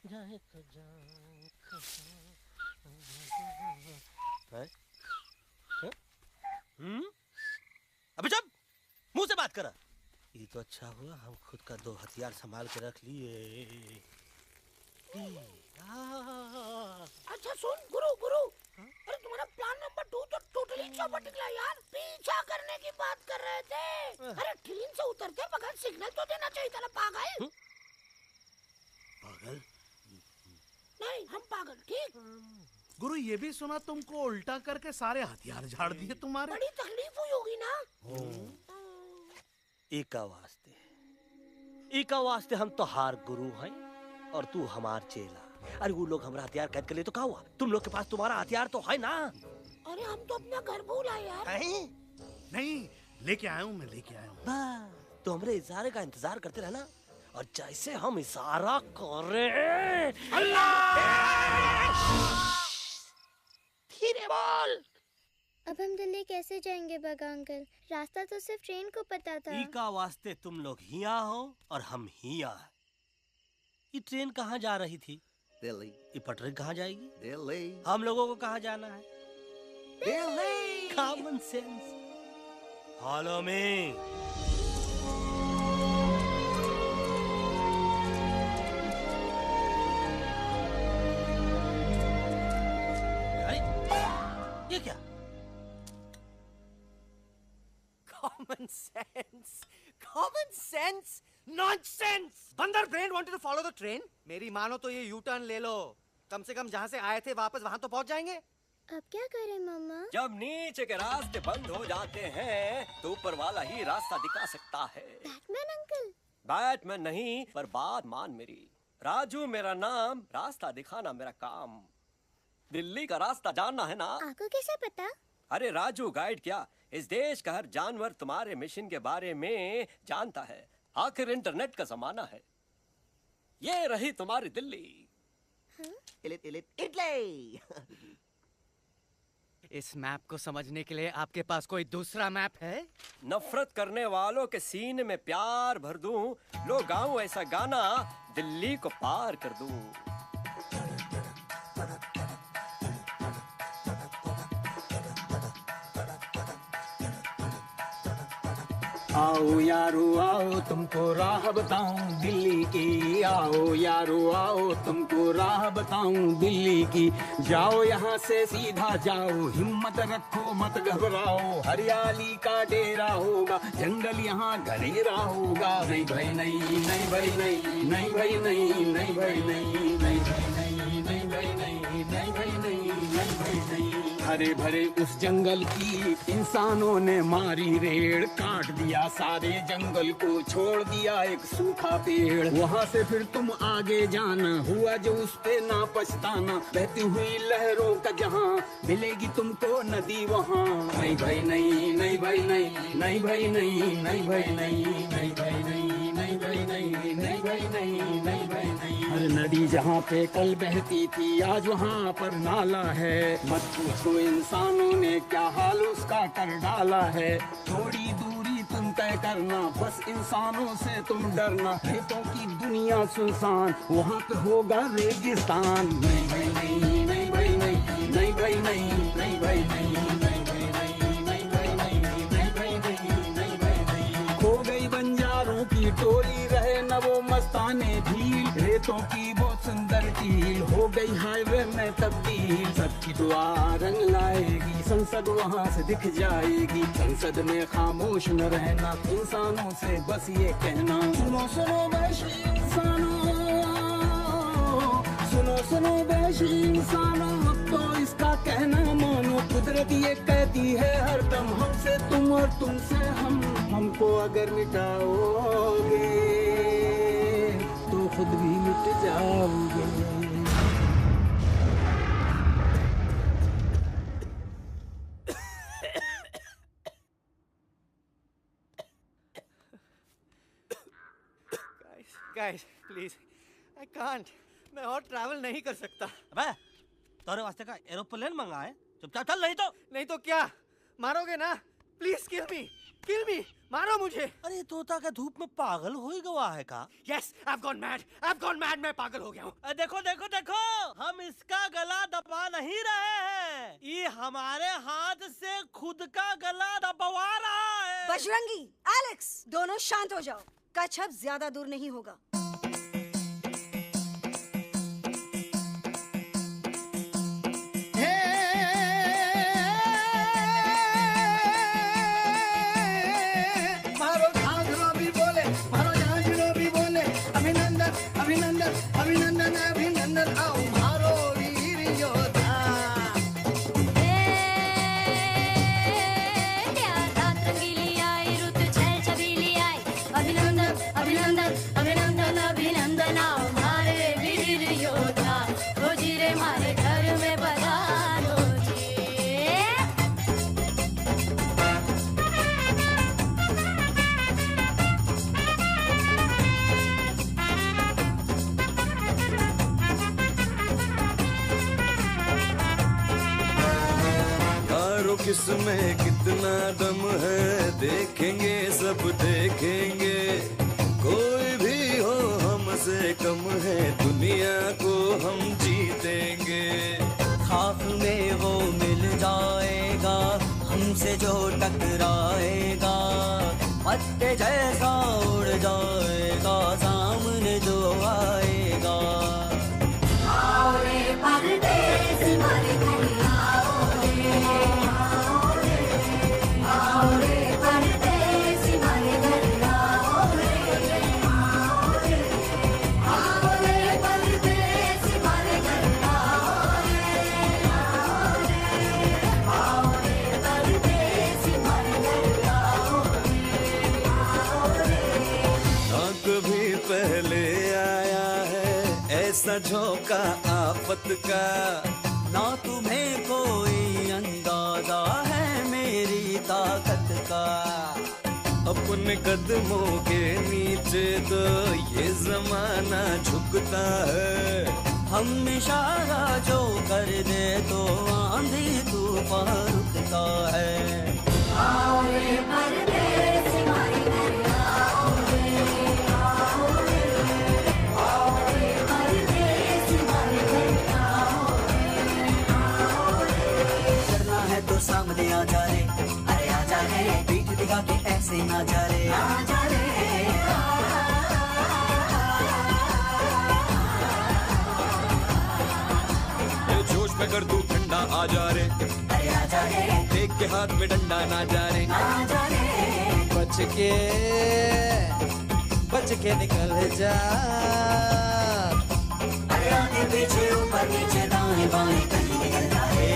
जाए तो अबे चुप, मुंह से बात करा। ये तो अच्छा हुआ हम खुद का 2 हथियार संभाल के रख लिए। अच्छा सुन गुरु गुरु, अरे तुम्हारा प्लान नंबर 2 तो टोटली चौपट निकला यार। पीछा करने की बात कर रहे थे। अरे ट्रेन से उतरते बगैर सिग्नल तो देना चाहिए था ना पागल। पागल? नहीं हम पागल, ठीक। गुरु ये भी सुना तुमको उल्टा करके सारे हथियार झाड़ दिए तुम्हारे। बड़ी तकलीफ हुई होगी ना। एका वास्ते हम तो हार गुरु हैं और तू हमार चेला। अरे वो लोग हमारा हथियार कैद कर ले तो क्या हुआ? तुम लोग के पास तुम्हारा हथियार तो है ना। अरे हम तो अपना घर भूल आए यार। नहीं, लेके आया हूँ, मैं लेके आया हूँ। तो हमारे इशारे का इंतजार करते रहना और जैसे हम इशारा करें धीरे बोल। अब हम दिल्ली कैसे जाएंगे बगा अंकल? रास्ता तो सिर्फ ट्रेन को पता था। का वास्ते तुम लोग हिया हो और हम हिया। ये ट्रेन कहाँ जा रही थी? दिल्ली। ये पटरी कहाँ जाएगी? दिल्ली। हम लोगों को कहाँ जाना है? Delhi. Common sense. Follow me. ये क्या? Common sense, common sense, nonsense. बंदर brain wanted to follow the train. मेरी मानो तो ये यू टर्न ले लो। कम से कम जहाँ से आए थे वापस वहाँ तो पहुँच जाएंगे। अब क्या करें मामा? जब नीचे के रास्ते बंद हो जाते हैं तो ऊपर वाला ही रास्ता दिखा सकता है। Batman uncle? बैटमैन नहीं, पर बात मान मेरी। राजू मेरा नाम, रास्ता दिखाना मेरा काम। दिल्ली का रास्ता जानना है ना? आपको कैसे पता? अरे राजू गाइड क्या, इस देश का हर जानवर तुम्हारे मिशन के बारे में जानता है। आखिर इंटरनेट का जमाना है। ये रही तुम्हारी दिल्ली। इटली। इस मैप को समझने के लिए आपके पास कोई दूसरा मैप है? नफरत करने वालों के सीने में प्यार भर दूं, लो गाऊं ऐसा गाना, दिल्ली को पार कर दूं। आओ यारो आओ तुमको राह बताऊं दिल्ली की। आओ यारो आओ तुमको राह बताऊं दिल्ली की। जाओ यहाँ से सीधा जाओ, हिम्मत रखो मत घबराओ। हरियाली का डेरा होगा, जंगल यहाँ घनेरा होगा। नहीं भाई नहीं, नहीं भाई नहीं, नहीं भाई नहीं, नहीं भाई नहीं, नहीं भाई नहीं, नहीं भाई नहीं, नहीं भाई नहीं, नहीं भाई नहीं। हरे भरे उस जंगल की इंसानों ने मारी रेड़, काट दिया सारे जंगल को, छोड़ दिया एक सूखा पेड़। वहाँ से फिर तुम आगे जाना, हुआ जो उस पे ना पछताना, बहती हुई लहरों का जहाँ, मिलेगी तुमको नदी वहाँ। नहीं भाई नहीं, नहीं भाई नहीं, नहीं भाई नहीं, नहीं भाई नहीं, नहीं भाई नहीं, नहीं भाई नहीं, नहीं भाई नहीं, नहीं भाई नहीं। हर नदी जहाँ पे कल बहती थी आज वहाँ पर नाला है, मत पूछो इंसानों ने क्या हाल उसका कर डाला है। थोड़ी दूरी तुम तय करना, बस इंसानों से तुम डरना, खेतों की दुनिया सुनसान, वहाँ पे होगा रेगिस्तान। नहीं भाई नहीं, नहीं भाई नहीं, नहीं भाई नहीं, नहीं भाई नहीं, नहीं भाई नहीं, नहीं भाई नहीं, नहीं भाई नहीं, नहीं भाई नहीं। खो गई बंजारों की टोली, रहे न वो मस्ताने झील, रेतों की बहुत सुंदर झील हो गई हाईवे में तब्दील। सबकी दुआ रंग लाएगी, संसद वहाँ से दिख जाएगी, संसद में खामोश न रहना, इंसानों से बस ये कहना। सुनो सुनो वैशी इंसानों, सुनो सुनो वैशी इंसानों, अब तो इसका कहना मानो। कुदरत ये कहती है हरदम, हमसे तुम और तुमसे हम, हमको अगर मिटाओगे तो खुद भी मिट जाओगे। Guys, please, I can't. मैं और ट्रैवल नहीं कर सकता। अबे, तोरे वास्ते का एरोप्लेन मंगा है, चुपचाप चल, नहीं तो क्या मारोगे ना? प्लीज किल मी, मारो मुझे। अरे तोता का धूप में पागल हो ही गवा है का? Yes, I've gone mad, मैं पागल हो गया हूँ। देखो देखो देखो, हम इसका गला दबा नहीं रहे हैं, ये हमारे हाथ से खुद का गला दबवा रहा है। बजरंगी, एलेक्स, दोनों शांत हो जाओ, कच्छ अब ज्यादा दूर नहीं होगा। अभिनंदन अभिनंदन आओ मारो वीर योद्धा। रात रंगीली आई, रुत छल छबीली आई, अभिनंदन अभिनंदन अभिनंदन अभिनंदन आओ मारे वीर योद्धा। हो जी रे मारे घर में पधारो जी। किसमें कितना दम है, देखेंगे सब देखेंगे, कोई भी हो हमसे कम है, दुनिया को हम जीतेंगे। खाक में वो मिल जाएगा, हमसे जो टकराएगा, पत्ते जैसा उड़ जाएगा, सामने जो आएगा। आओ रे परदेसी मारे घर आओ रे, आओ रे परदेसी मारे घर आओ रे, आओ रे परदेसी मारे घर आओ रे, आओ रे परदेसी मारे घर आओ रे। ना कभी पहले आया है ऐसा झोंका आफत का, ना तुम्हें कोई अंदाजा है मेरी ताकत का। अपने कदमों के नीचे तो ये जमाना झुकता है, हम इशारा जो कर दे तो आंधी तूफान रुकता है। आओ रे परदेसी मारे घर आओ रे, आओ रे, आओ रे परदेसी मारे घर आओ रे। करना है तो सामने आ जा रे, अरे आ जा रे, पीठ दिखा के ऐसे ना जा रे, आ जा रे। जोश में कर तू ठंडा आ जा रे, अरे आ जा रे, देख के हाथ में डंडा ना जा रे, आ जा रे। बच के निकल जा। अरे आगे पीछे ऊपर नीचे दाएं बाएं कहीं निकल जा रे।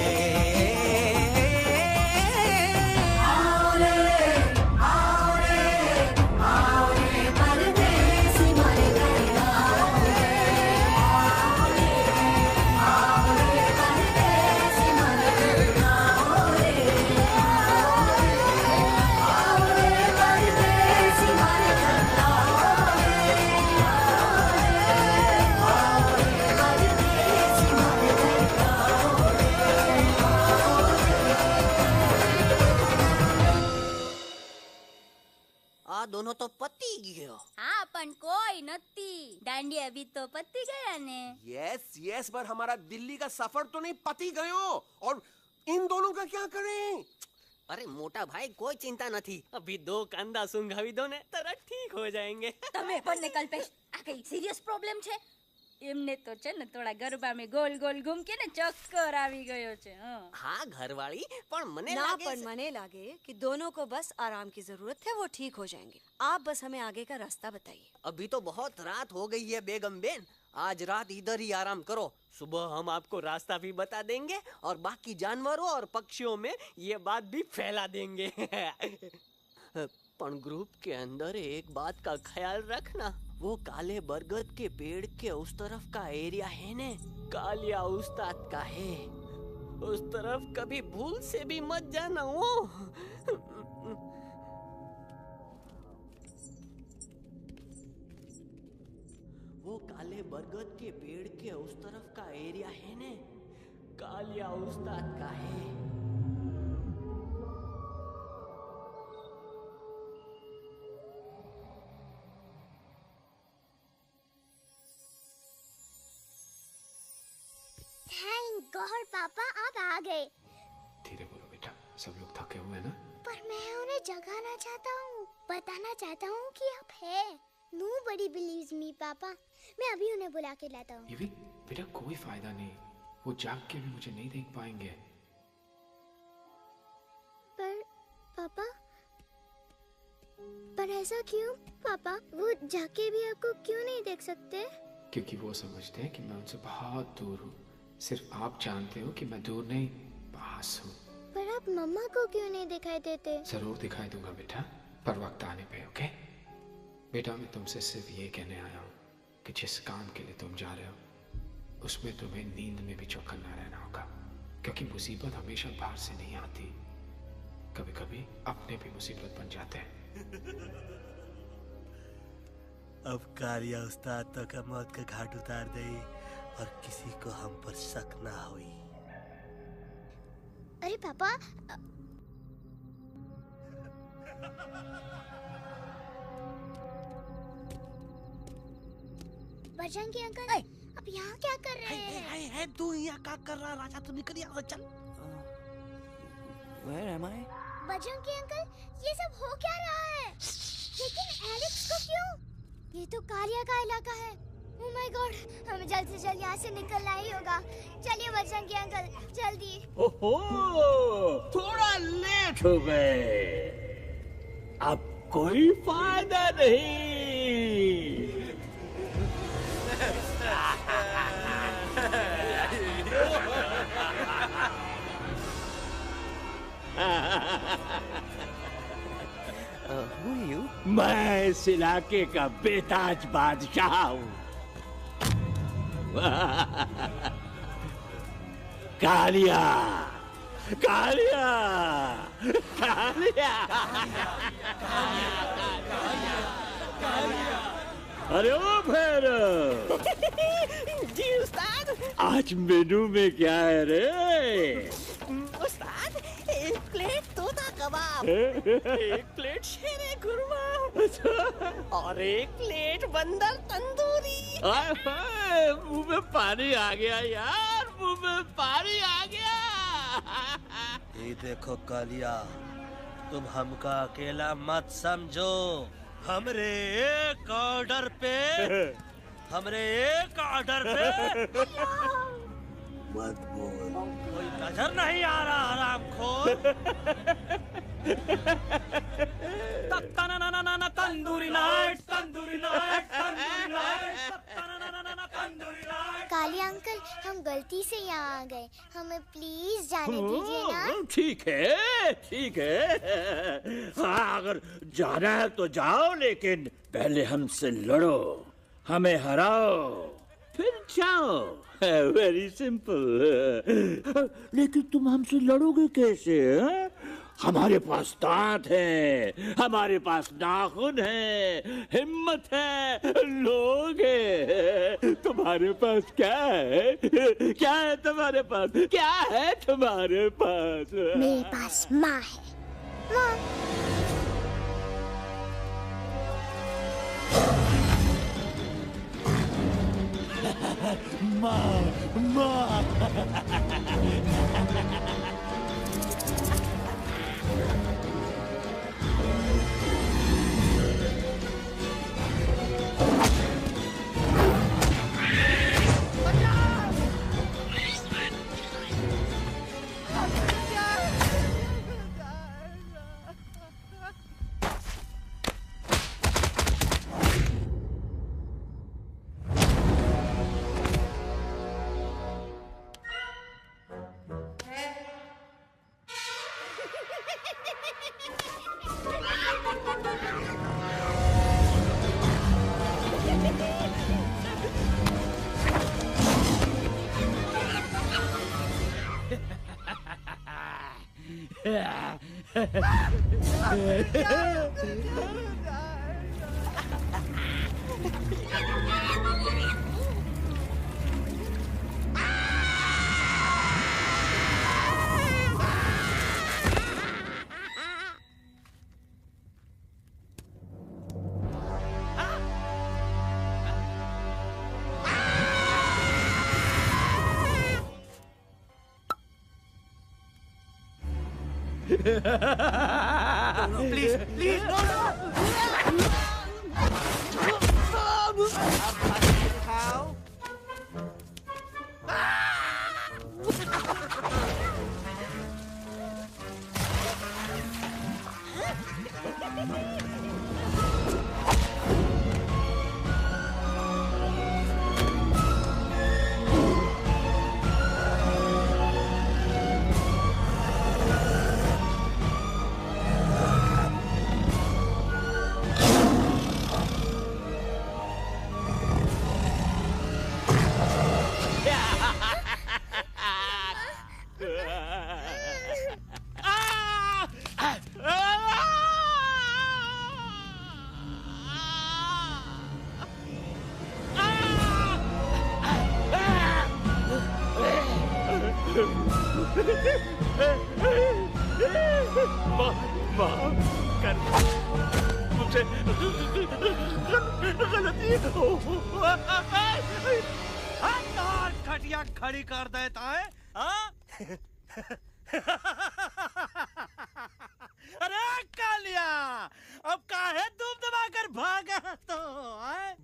डांडी अभी तो पत्ती गया ने। यस यस, पर हमारा दिल्ली का सफर तो नहीं पति गयो, और इन दोनों का क्या करें? अरे मोटा भाई कोई चिंता नहीं, अभी 2 कांदा सुंघावी दो ने तरह ठीक हो जाएंगे। તમે પણ ને કલ્પેશ આ કઈ સિરિયસ પ્રોબ્લેમ છે? એમને તો છે ને થોડા ગરબામાં ગોલ ગોલ ઘૂમકે ને ચક્કર આવી ગયો છે। हाँ घरवाली, पर मने ना लागे पर मने लागे कि दोनों को बस आराम की जरूरत है, वो ठीक हो जाएंगे। आप बस हमें आगे का रास्ता बताइए। अभी तो बहुत रात हो गई है बेगम बेन, आज रात इधर ही आराम करो, सुबह हम आपको रास्ता भी बता देंगे और बाकी जानवरों और पक्षियों में ये बात भी फैला देंगे। पर ग्रुप के अंदर एक बात का ख्याल रखना, वो काले बरगद के पेड़ के उस तरफ का एरिया है ने कालिया उस्ताद का है, उस तरफ कभी भूल से भी मत जाना। वो काले बरगद के पेड़ के उस तरफ का एरिया है ने कालिया उस्ताद का है। थैंक गॉड पापा आप आ गए। धीरे बोलो बेटा, सब लोग थके हुए ना। पर मैं उन्हें जगाना चाहता हूँ, बताना चाहता हूँ कि आप है। Nobody believes me पापा, मैं अभी उन्हें बुला के लाता हूँ। युवी बेटा कोई फायदा नहीं, वो जाग के भी मुझे नहीं देख पाएंगे। पर पापा, पर ऐसा क्यों पापा? वो जाके भी आपको क्यों नहीं देख सकते? क्योंकि वो समझते हैं कि मैं उनसे बहुत दूर हूँ। सिर्फ आप जानते हो कि मैं दूर नहीं, पास हूँ। पर आप मम्मा को क्यों नहीं दिखाई देते? जरूर दिखाई दूंगा बेटा, पर वक्त आने पे। ओके बेटा, मैं तुमसे सिर्फ ये कहने आया हूँ कि जिस काम के लिए तुम जा रहे हो उसमें तुम्हें नींद में भी चौकन्ना रहना होगा, क्योंकि मुसीबत हमेशा बाहर से नहीं आती, कभी कभी अपने भी मुसीबत बन जाते हैं। अब कालिया उस्ताद तो का मौत का घाट उतार दे और किसी को हम पर शक ना हुई। अरे पापा, बजरंगी अंकल अब यहाँ क्या कर रहे हैं? है तू यहाँ क्या कर रहा? राजा तू निकल यहाँ से, चल। Where am I? Bajrangi uncle, ये सब हो क्या रहा है? लेकिन एलेक्स को क्यों? ये तो कालिया का इलाका है। ओह माय गॉड, हमें जल्द से जल्द यहाँ से निकलना ही होगा। चलिए बजरंगी अंकल, जल्दी। ओहो, थोड़ा लेट हो गए, अब कोई फायदा नहीं। Who are you? मैं इस इलाके का बेताज बादशाह हूँ। कालिया, कालिया, कालिया, अरे ओ भैरव। जी उस्ताद। आज मेनू में क्या है रे? उस्ताद, 1 प्लेट तोता कबाब, 1 प्लेट शेरे खुरमा और 1 प्लेट बंदर तंदूरी। मुंह में पानी आ गया यार, मुंह में पानी आ गया। ये देखो कालिया, तुम हमका अकेला मत समझो। हमरे एक ऑर्डर पे मत बोल। कोई नजर नहीं आ रहा हरामखोर। Tandoori night, tandoori night, tandoori night, tandoori night. Kaliya uncle, हम गलती से यहाँ आ गए, हमें प्लीज जाने दीजिए ना। ठीक है, ठीक है। हाँ, अगर जाना है तो जाओ, लेकिन पहले हमसे लड़ो, हमें हराओ, फिर जाओ। Very simple. लेकिन तुम हमसे लड़ोगे कैसे? हमारे पास दांत है, हमारे पास नाखून है, हिम्मत है, लोग है। तुम्हारे पास क्या है? क्या है तुम्हारे पास? क्या है तुम्हारे पास? मेरे पास माँ है, माँ। माँ माँ प्लीज प्लीज नो खाओ गलती खटिया खड़ी कर देता है अरे कालिया अब काहे तुम दबाकर भागा तो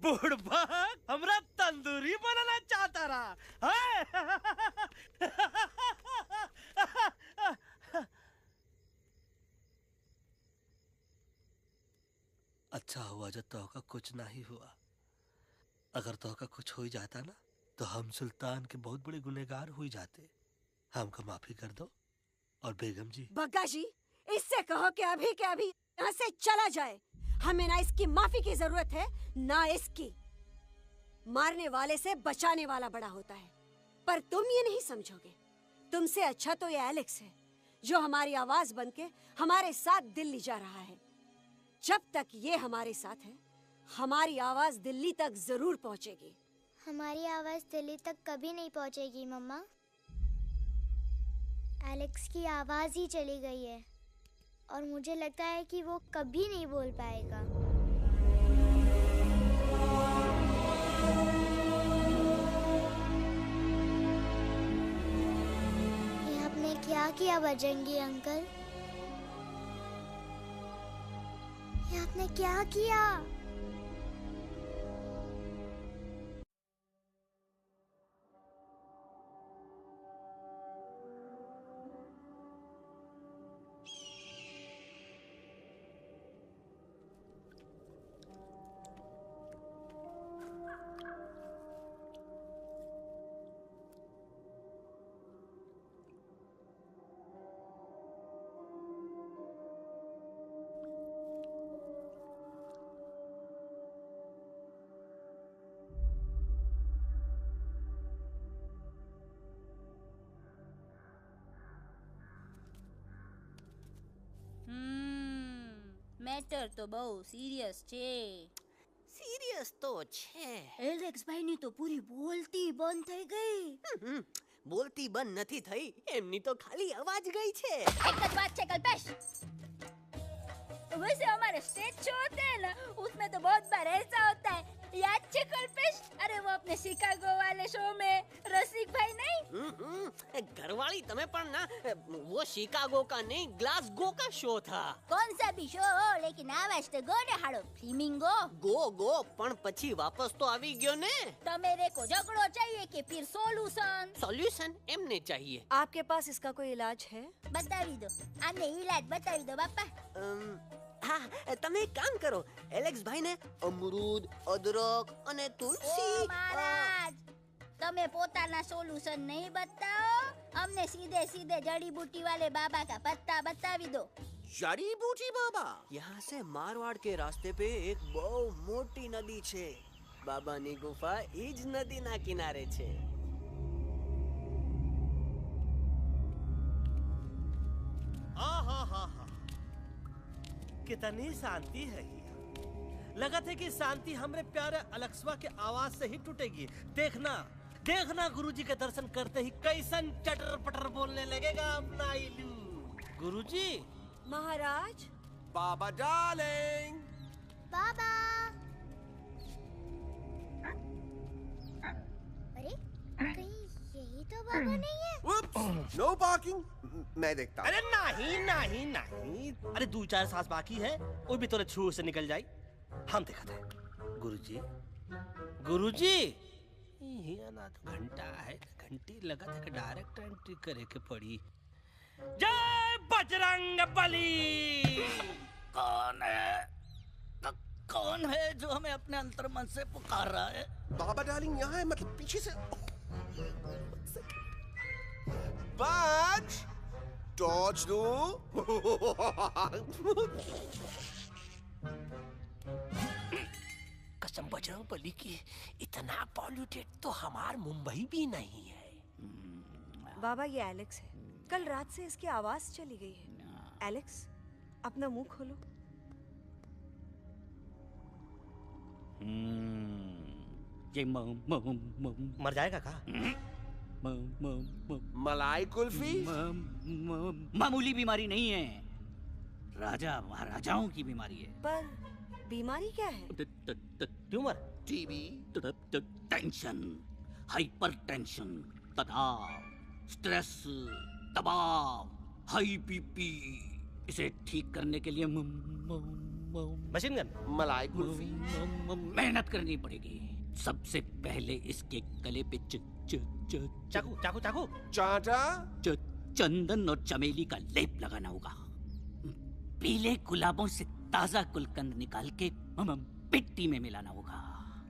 बुढ़बा हमरा तंदूरी बनाना चाहता रहा अच्छा हुआ जब तोहका कुछ नहीं हुआ। अगर तोहका कुछ हो ही जाता ना तो हम सुल्तान के बहुत बड़े गुनहगार हो जाते। हमको माफी कर दो। और बेगम जी, बग्गा जी, इससे कहो कि अभी के अभी यहाँ से चला जाए। हमें ना इसकी माफी की जरूरत है ना इसकी। मारने वाले से बचाने वाला बड़ा होता है, पर तुम ये नहीं समझोगे। तुमसे अच्छा तो ये एलेक्स है जो हमारी आवाज बनके हमारे साथ दिल्ली जा रहा है। जब तक ये हमारे साथ है हमारी आवाज दिल्ली तक जरूर पहुंचेगी। हमारी आवाज दिल्ली तक कभी नहीं पहुंचेगी मम्मा। एलेक्स की आवाज ही चली गई है और मुझे लगता है कि वो कभी नहीं बोल पाएगा। ये आपने क्या किया बजरंगी अंकल? ये आपने क्या किया? મેટર તો બહુ સિરિયસ છે. સિરિયસ તો છે. એલેક્સ ભાઈની તો પૂરી બોલતી બંધ થઈ ગઈ. બોલતી બંધ નથી થઈ, એમની તો ખાલી અવાજ ગઈ છે. એક જ વાત છે કલ્પેશ, वैसे हमारे स्टेज शो होते हैं ना, उसमें तो बहुत बार ऐसा होता है, याद है कल्पेश? अरे वो अपने शिकागो वाले भाई तमें पण ना वो शिकागो का नहीं ग्लासगो का शो था। कौन सा भी शो हो लेकिन आवाज तो गो ने हाड़ो फ्लेमिंगो। गो पण पछी वापस तो आवी गयो ने। तो मेरे को झगड़ो चाहिए कि फिर सोल्यूशन? सॉल्यूशन एमने चाहिए। आपके पास इसका कोई इलाज है? बतावी दो, आने इलाज बतावी दो बापा। हाँ तमे एक काम करो, एलेक्स भाई ने अमरूद, अदरक अने तुलसी। ओ महाराज, तमे पोताना सोल्यूशन नहीं बताओ, हमने सीधे सीधे जड़ी बूटी वाले बाबा का पत्ता बतावी दो। जड़ी बूटी बाबा? यहाँ से मारवाड़ के रास्ते पे एक बहु मोटी नदी छे। बाबानी गुफा इज नदी ना किनारे छे। हाँ कितनी शांति है ये। लगा था कि शांति हमरे प्यारे अलेक्सवा के आवाज से ही टूटेगी। देखना देखना गुरुजी के दर्शन करते ही कैसन चटर पटर बोलने लगेगा अपना इलू। गुरुजी। महाराज। बाबा डार्लिंग। बाबा। अरे कहीं यही तो बाबा नहीं है? नो पार्किंग, मैं देखता हूँ। अरे नहीं। अरे 2-4 सांस बाकी है, वो भी तोरे छू से निकल जाई। हम देखा था। गुरुजी ये ना तो घंटा है, घंटी लगा था कि डायरेक्ट एंट्री करे के पड़ी। जय बजरंग बली। कौन है जो हमें अपने अंतर्मन से पुकार रहा है? बाबा डार्लिंग यहाँ है, मतलब पीछे से। बाज टॉर्च दो। कसम बजरंग बली की, इतना पॉल्यूटेड तो हमार मुंबई भी नहीं है। बाबा ये एलेक्स है, कल रात से इसकी आवाज चली गई है। एलेक्स अपना मुंह खोलो। ये मर जाएगा का? मलाई कुल्फी? मामूली बीमारी नहीं है, राजा महाराजाओं की बीमारी है। पर बीमारी क्या है? Tumour, TB, tension, hyper tension, तनाव, स्ट्रेस, दबाव, हाई बीपी। इसे ठीक करने के लिए मशीन गन, मलाई कुल्फी, मेहनत करनी पड़ेगी। सबसे पहले इसके गले पे चाकू चाटा, चंदन और चमेली का लेप लगाना होगा। पीले गुलाबों से ताजा गुलकंद निकाल के मिट्टी में मिलाना होगा।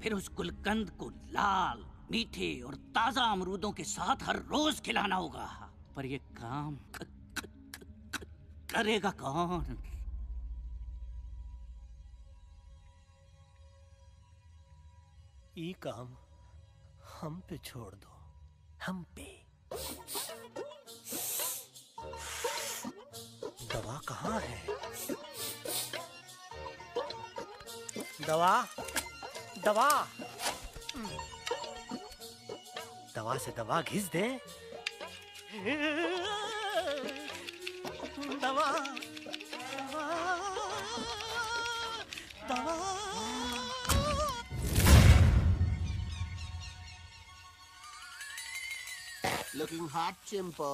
फिर उस गुलकंद को लाल, मीठे और ताजा अमरूदों के साथ हर रोज खिलाना होगा। पर ये काम करेगा कौन? ये काम हम पे छोड़ दो, हम पे। दवा कहाँ है? दवा से दवा घिस दे। दवा। Looking hot, Chimpo.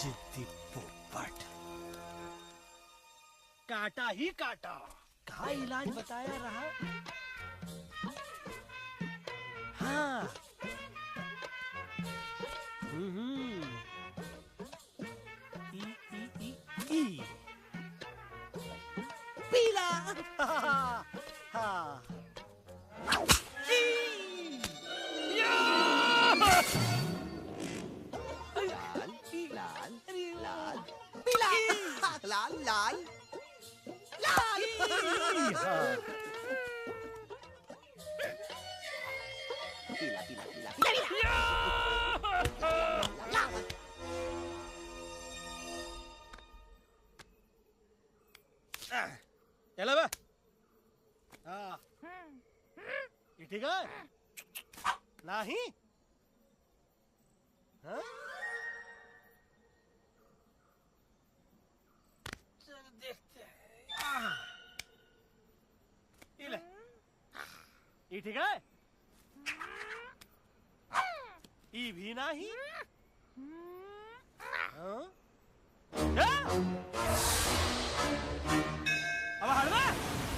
जिद्दी पोपट, काटा ही काटा। कहाँ इलाज बताया रहा? हाँ। पीला। हाँ। लाल। चलो बे। ठीक है? नहीं हाँ? चल देखते हैं। ये ले। ये ठीक है? ये भी नहीं? हाँ? अब हड़वा,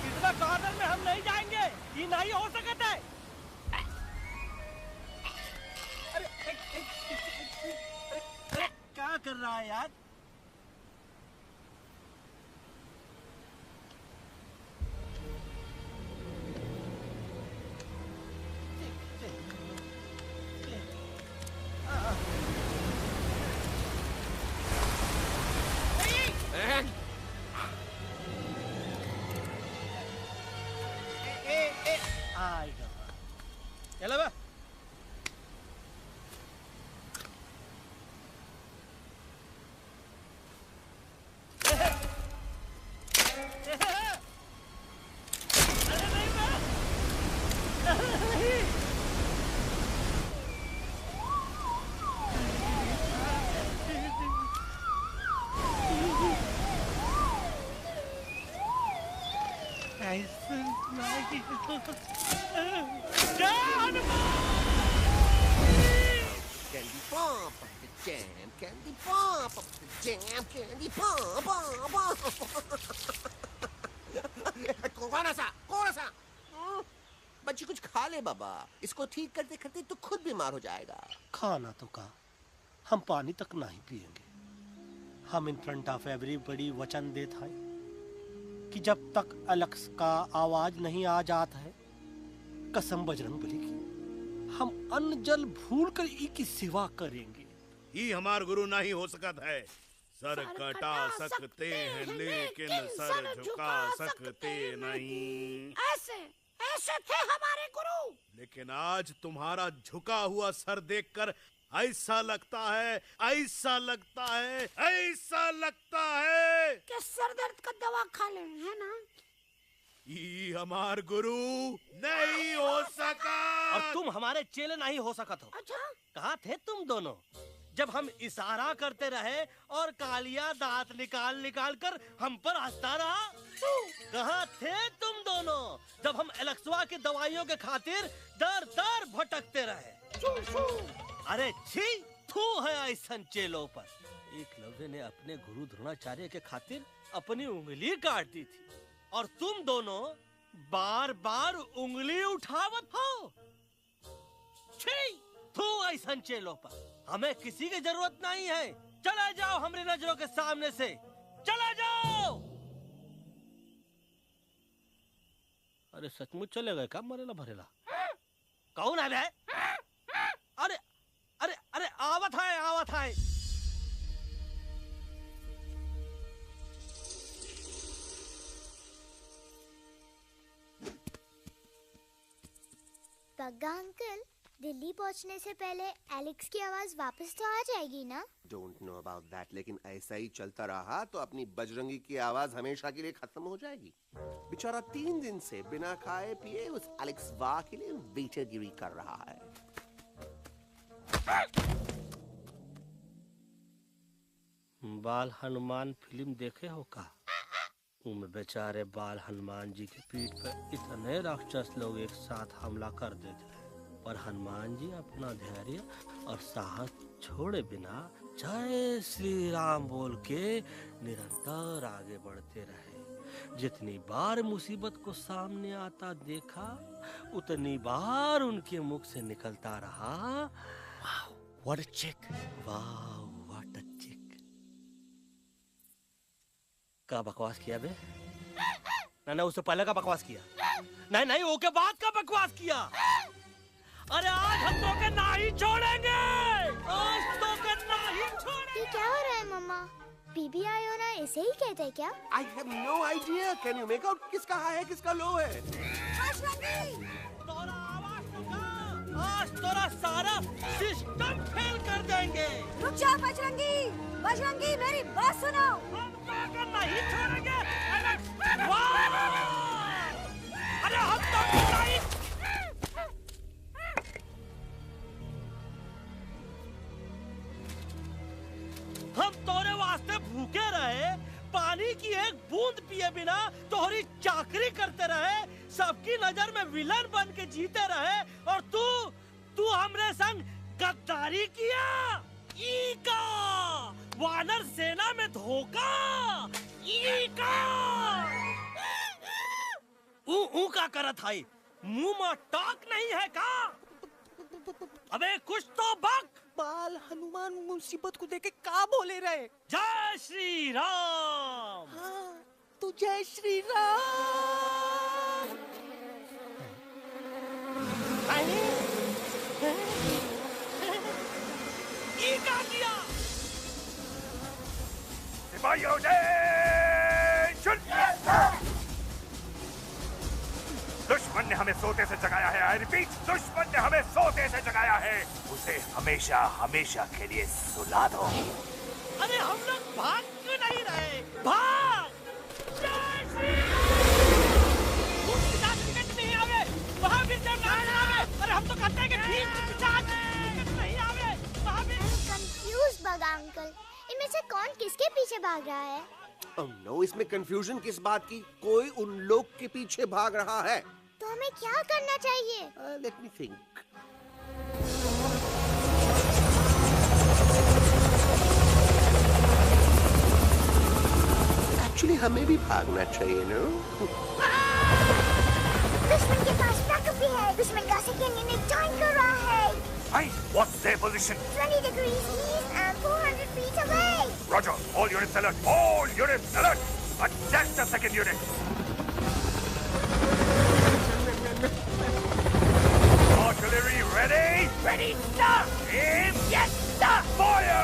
इतना कॉर्नर में हम नहीं जाएंगे। ये नहीं हो सकता है। अरे क्या कर रहा है यार? चलो बा। Candy pop up the jam, candy pop up the jam, candy pop up. कौन सा? बच्ची कुछ खा ले बाबा, इसको ठीक करते करते तो खुद बीमार हो जाएगा। खाना तो का, हम पानी तक नहीं पिएंगे। हम इन फ्रंट ऑफ एवरीबॉडी वचन देता है कि जब तक एलेक्स का आवाज नहीं आ जाता है, कसम बजरंगबली की, हम अन्न जल भूल कर ई की सेवा करेंगे। ये हमार गुरु नहीं हो सकता है। सर कटा सकते हैं लेकिन सर झुका सकते नहीं। ऐसे थे हमारे गुरु। लेकिन आज तुम्हारा झुका हुआ सर देखकर ऐसा लगता है कि सर दर्द का दवा खा ले, है ना? ये हमार गुरु नहीं हो सका। और तुम हमारे चेले नहीं हो सका तो। अच्छा? कहाँ थे तुम दोनों जब हम इशारा करते रहे और कालिया दांत निकाल कर हम पर हंसता रहा? कहाँ थे तुम दोनों जब हम एलेक्सवा की दवाइयों के खातिर दर दर भटकते रहे? अरे छी, थू है ऐसन चेलों पर। एकलव्य ने अपने गुरु द्रोणाचार्य के खातिर अपनी उंगली काट दी थी और तुम दोनों बार बार उंगली उठावत हो। छी, थू ऐसन चेलों पर। हमें किसी की जरूरत नहीं है। चले जाओ हमारी नजरों के सामने से, चले जाओ। अरे सचमुच चले गए क्या? मरेला भरेला कौन है बे? अरे अरे अरे आवत है। पग्गा अंकल, दिल्ली पहुंचने से पहले एलेक्स की आवाज वापस तो आ जाएगी ना? डोंट नो अबाउट दैट, लेकिन ऐसा ही चलता रहा तो अपनी बजरंगी की आवाज हमेशा के लिए खत्म हो जाएगी। बेचारा 3 दिन से बिना खाए पिए उस एलेक्स वाह के लिए वेटरगिरी कर रहा है। बाल हनुमान फिल्म देखे हो का? उनमें बेचारे बाल हनुमान जी की पीठ पर इतने राक्षस लोग एक साथ हमला कर देते हैं, पर हनुमान जी अपना धैर्य और साहस छोड़े बिना जय श्री राम बोल के निरंतर आगे बढ़ते रहे। जितनी बार मुसीबत को सामने आता देखा, उतनी बार उनके मुख से निकलता रहा, व्हाट अ चिक, वाह व्हाट अ चिक। का बकवास किया बे? ना उससे पहले का बकवास किया? नहीं वो के बाद का बकवास किया। अरे आज हम तो के नहीं छोड़ेंगे, आज तो के नहीं छोड़ेंगे। ये क्या हो रहा है मम्मा? बीबी आयो ना ऐसे ही कहते हैं क्या? I have no idea. Can you make out किसका हाई है किसका लो है? तोरा आवाज सुना, आज तोरा सारा सिस्टम फेल कर देंगे। रुक जा बजरंगी, बजरंगी मेरी बात सुनो। नहीं छोड़ेंगे एलेक्स। अरे हम तो नहीं। किए बिना तोहरी चाकरी करते रहे, सबकी नजर में विलन बन के जीते रहे, और तू हमरे संग गद्दारी किया। ई का वानर सेना में धोखा, ई का ऊ का करत है, मुंह में टॉक नहीं है का? अबे कुछ तो बक। बाल हनुमान मुसीबत को देखे का बोले रहे? जय श्री राम। हाँ, तो जय श्री राम। ये क्या किया? सिपाहियों दुश्मन ने हमें सोते से जगाया है। आई रिपीट, दुश्मन ने हमें सोते से जगाया है। उसे हमेशा हमेशा के लिए सुला दो। अरे हम लोग भाग क्यों नहीं रहे? भाग! नहीं आवे, वहाँ भी जब नहीं आवे। अरे हम तो कहते हैं कि ठीक नहीं आवे, वहाँ भी। कंफ्यूज बगा अंकल, इनमें से कौन किसके पीछे भाग रहा है? नो, इसमें कंफ्यूजन किस बात की? कोई उन लोग के पीछे भाग रहा है। तो हमें क्या करना चाहिए? Let me think. एक्चुअली हमें भी भागना चाहिए ना? दुश्मन के पास बैकअप भी है। दुश्मन का सेकेंड यूनिट जॉइन कर रहा है। Hey, what's their position? 20 degrees east and 400 feet away. Roger, all units alert. All units alert. Attack the second unit. Artillery ready? Ready, sir. Aim. Yes, sir. Fire!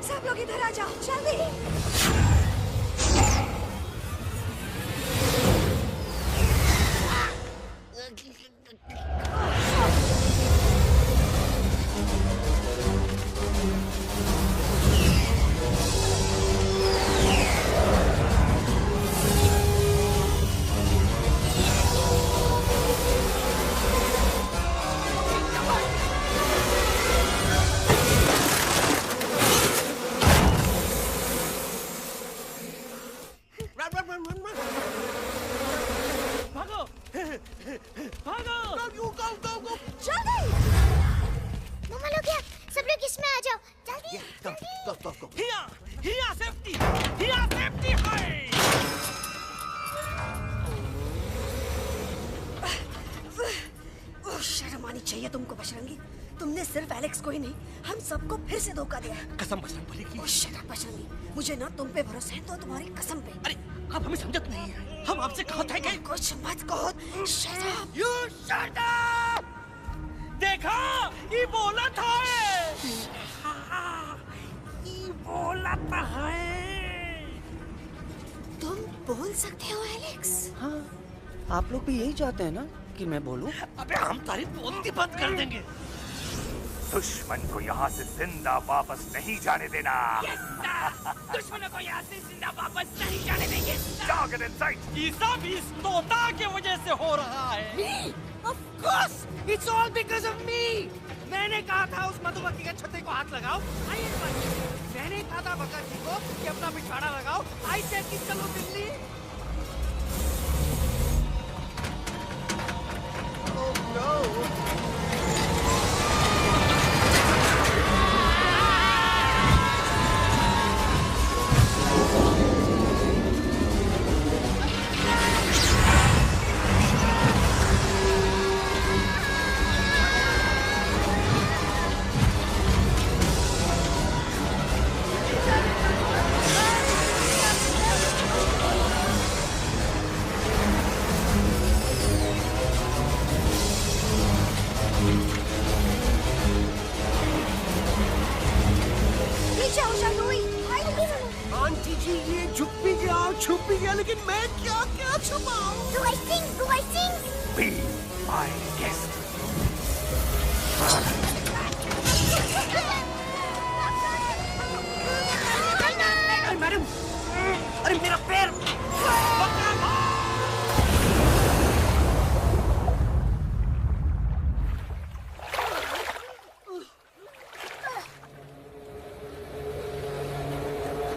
सब लोग इधर आ जाओ, जल्दी। शर्म आनी चाहिए तुमको बजरंगी। तुमने सिर्फ एलेक्स को ही नहीं, हम सबको फिर से धोखा दिया है। कसम बजरंग बली की। शट अप बजरंगी, मुझे ना तुम पे भरोसा है तो तुम्हारी कसम पे। अरे आप हमें समझत नहीं है। हम आपसे कहते हैं कि कुछ मत कहो। Shut up. You shut up. देखा, ये बोला था। ये बोला था। तुम बोल सकते हो एलेक्स? हाँ, आप लोग भी यही चाहते हैं ना कि मैं बोलूं? अबे हम तारीफ बोलती बंद कर देंगे। दुश्मन को यहाँ से जिंदा वापस नहीं जाने देना। दुश्मनों को यहाँ से जिंदा वापस नहीं जाने देंगे। Target in sight. ये सब इस तोता के वजह से हो रहा है। Me? Of course, it's all because of me. मैंने कहा था उस मधुमक्खी के छत्ते को हाथ लगाओ। मैंने कहा था भगत जी को कि अपना पिछवाड़ा लगाओ। आई सेड कि चलो दिल्ली। Oh no! आंटी जी, ये झुक भी गया, छुप भी गया, लेकिन मैं क्या छुपाऊं? Do I sing? Be my guest. Madam, अरे मेरा पैर!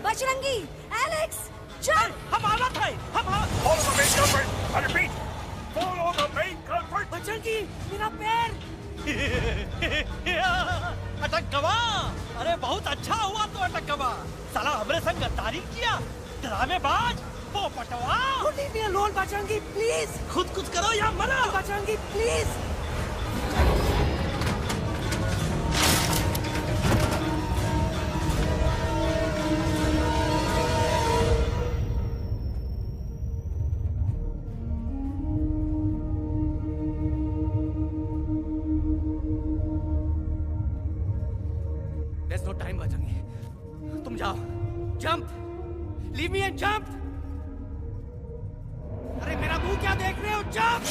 बजरंगी, एलेक्स, चल! हम हालत है, हम Follow the main culprit. I repeat, follow the main culprit. Bajrangi, मेरा पैर! अटक गवा! अरे बहुत अच्छा हुआ तो अटक गवा। साला हमरे संग गद्दारी किया, ड्रामेबाज, पोपटवा। Leave me alone, Bajrangi, please. खुद कुछ करो या मरो। Bajrangi, please. There's no time, Bajrangi. तुम जाओ. Jump. Leave me and jump. अरे मेरा मुंह क्या देख रहे हो? Jump.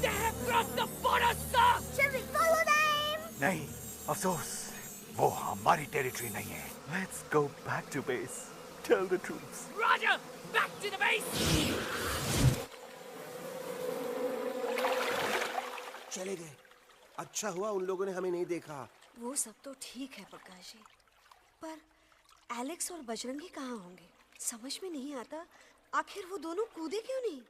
They have crossed the border, sir. Shall we follow them? नहीं, अफसोस, वो हमारी टेरिटरी नहीं है. Let's go back to base. Tell the troops. Roger. Back to the base. चले गए. अच्छा हुआ उन लोगों ने हमें नहीं देखा. वो सब तो ठीक है प्रकाश जी, पर एलेक्स और बजरंगी कहाँ होंगे? समझ में नहीं आता, आखिर वो दोनों कूदे क्यों नहीं?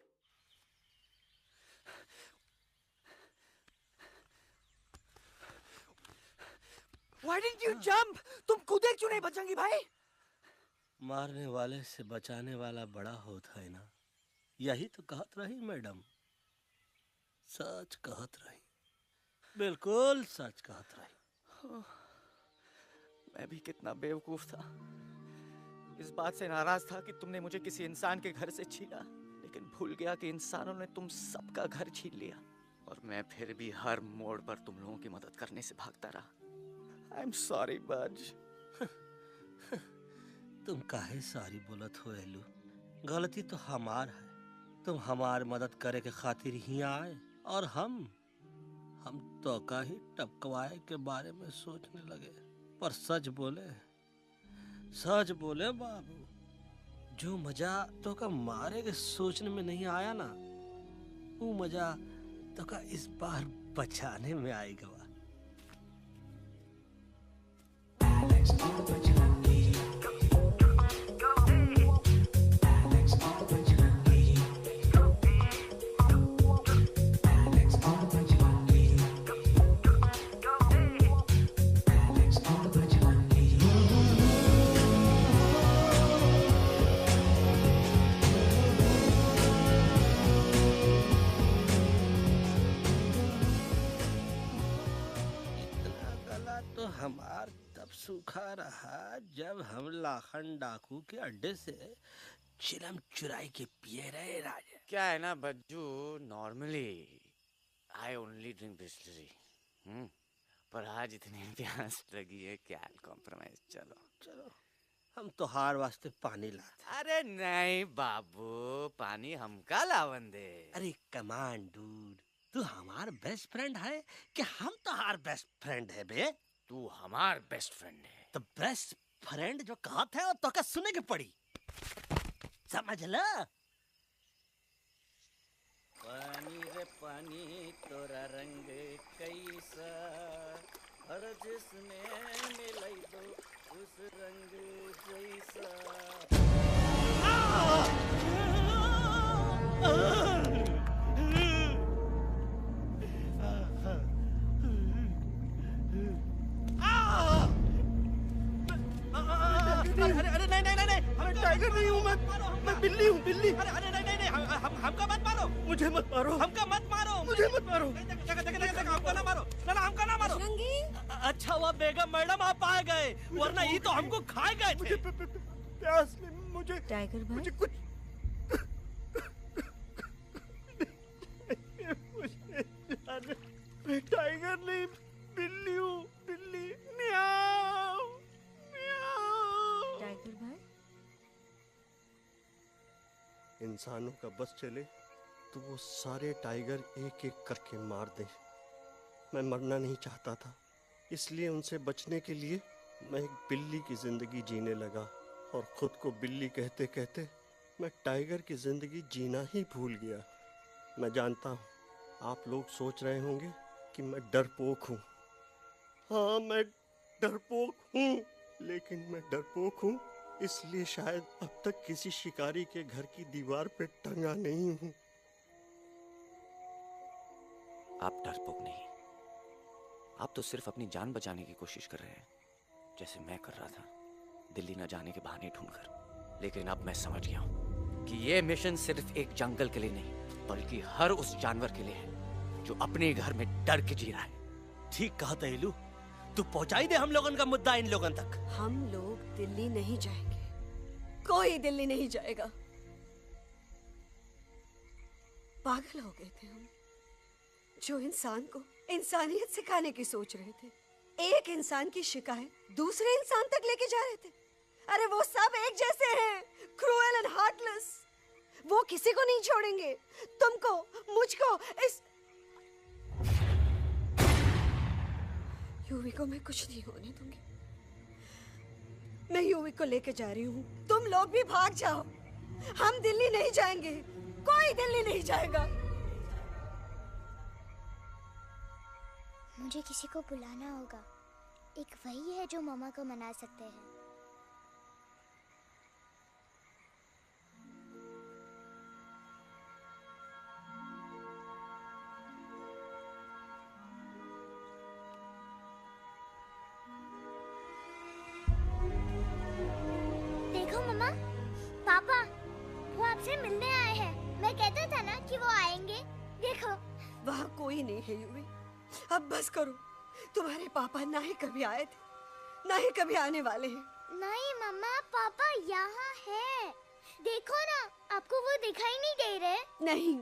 Why didn't you jump? तुम कूदे क्यों नहीं बजरंगी भाई? मारने वाले से बचाने वाला बड़ा होता है ना. यही तो कहत रही मैडम. सच कहत रही, बिल्कुल सच कहत रही. मैं भी कितना बेवकूफ था. इस बात से नाराज था कि तुमने मुझे किसी इंसान के घर से छीना, लेकिन भूल गया कि इंसानों ने तुम सबका घर छीन लिया, और मैं फिर भी हर मोड़ पर तुम लोगों की मदद करने से भागता रहा. I'm sorry, बज. तुम काहे सारी बोलत हो एलू? गलती तो हमार है. तुम हमार मदद करे के खातिर ही आए, और हम तो का ही टपकवाए के बारे में सोचने लगे. पर सच बोले बाबू, जो मजा तो का मारे के सोचने में नहीं आया ना, वो मजा तो का इस बार बचाने में आएगा. हमार तब सूखा रहा जब हम लाखन डाकू के अड्डे से चिलम चुराई के पिए रहे राजा. क्या है ना Bajju, normally I only drink Bisleri, पर आज इतनी प्यास लगी है क्या कॉम्प्रोमाइज. चलो हम तो हार वास्ते पानी लाते. अरे नहीं बाबू, पानी हमका लावन दे. अरे कमान डूड, तू हमार बेस्ट फ्रेंड है कि हम तो हार बेस्ट फ्रेंड है बे. तू हमार बेस्ट फ्रेंड है. तो बेस्ट फ्रेंड जो कहत है तो का सुने के पड़ी, समझ ला. पानी रे पानी तोरा रंग कैसा, हर जिसमें मिलाई दो उस रंग जैसा. अरे नहीं, मैं टाइगर नहीं हूँ, मैं बिल्ली हूँ, बिल्ली. अरे नहीं, हमका मत मारो. मुझे मत मारो. हमका मत मारो. मुझे मत मारो. हमका ना मारो. ना हमका ना मारो. अच्छा हुआ बेगम मैडम आप आ गए, वरना ये तो हमको खाए गए थे. प्यास ने मुझे. टाइगर भाई, मुझे कुछ मैं टाइगर नहीं, बिल्ली हूँ, बिल्ली. म्याऊ म्याऊ. टाइगर भाई, इंसानों का बस चले तो वो सारे टाइगर एक एक करके मार दें। मैं मरना नहीं चाहता था, इसलिए उनसे बचने के लिए मैं एक बिल्ली की जिंदगी जीने लगा और खुद को बिल्ली कहते कहते मैं टाइगर की जिंदगी जीना ही भूल गया। मैं जानता हूँ आप लोग सोच रहे होंगे कि मैं डरपोक हूँ। हाँ, मैं डरपोक हूँ, लेकिन मैं डरपोक हूँ इसलिए शायद अब तक किसी शिकारी के घर की दीवार पे टंगा नहीं हूँ। आप डरपोक नहीं, आप तो सिर्फ अपनी जान बचाने की कोशिश कर रहे हैं, जैसे मैं कर रहा था दिल्ली न जाने के बहाने ढूंढकर। लेकिन अब मैं समझ गया हूं कि ये मिशन सिर्फ एक जंगल के लिए नहीं, बल्कि हर उस जानवर के लिए है जो अपने घर में डर के जी रहा है। ठीक कहा तहेलू, तू पहुंचाई दे हम लोगन का मुद्दा इन लोगन तक। हम लोग दिल्ली नहीं जाएंगे, कोई दिल्ली नहीं जाएगा। पागल हो गए थे हम, जो इंसान को इंसानियत सिखाने की सोच रहे थे, एक इंसान की शिकायत दूसरे इंसान तक लेके जा रहे थे। अरे वो सब एक जैसे हैं, क्रूएल एंड हार्टलेस। वो किसी को नहीं छोड़ेंगे, तुमको, मुझको, इस यूवी को मैं कुछ नहीं होने दूंगी। मैं यूवी को लेके जा रही हूँ, तुम लोग भी भाग जाओ। हम दिल्ली नहीं जाएंगे, कोई दिल्ली नहीं जाएगा। मुझे किसी को बुलाना होगा, एक वही है जो मामा को मना सकते हैं। देखो मामा, पापा वो आपसे मिलने आए हैं। मैं कहता था ना कि वो आएंगे। देखो वहाँ कोई नहीं है यूवी, अब बस करो। तुम्हारे पापा ना ही कभी आए थे, ना ही कभी आने वाले हैं। नहीं मम्मा, पापा यहाँ है। देखो ना, आपको वो दिखाई नहीं दे रहे? नहीं,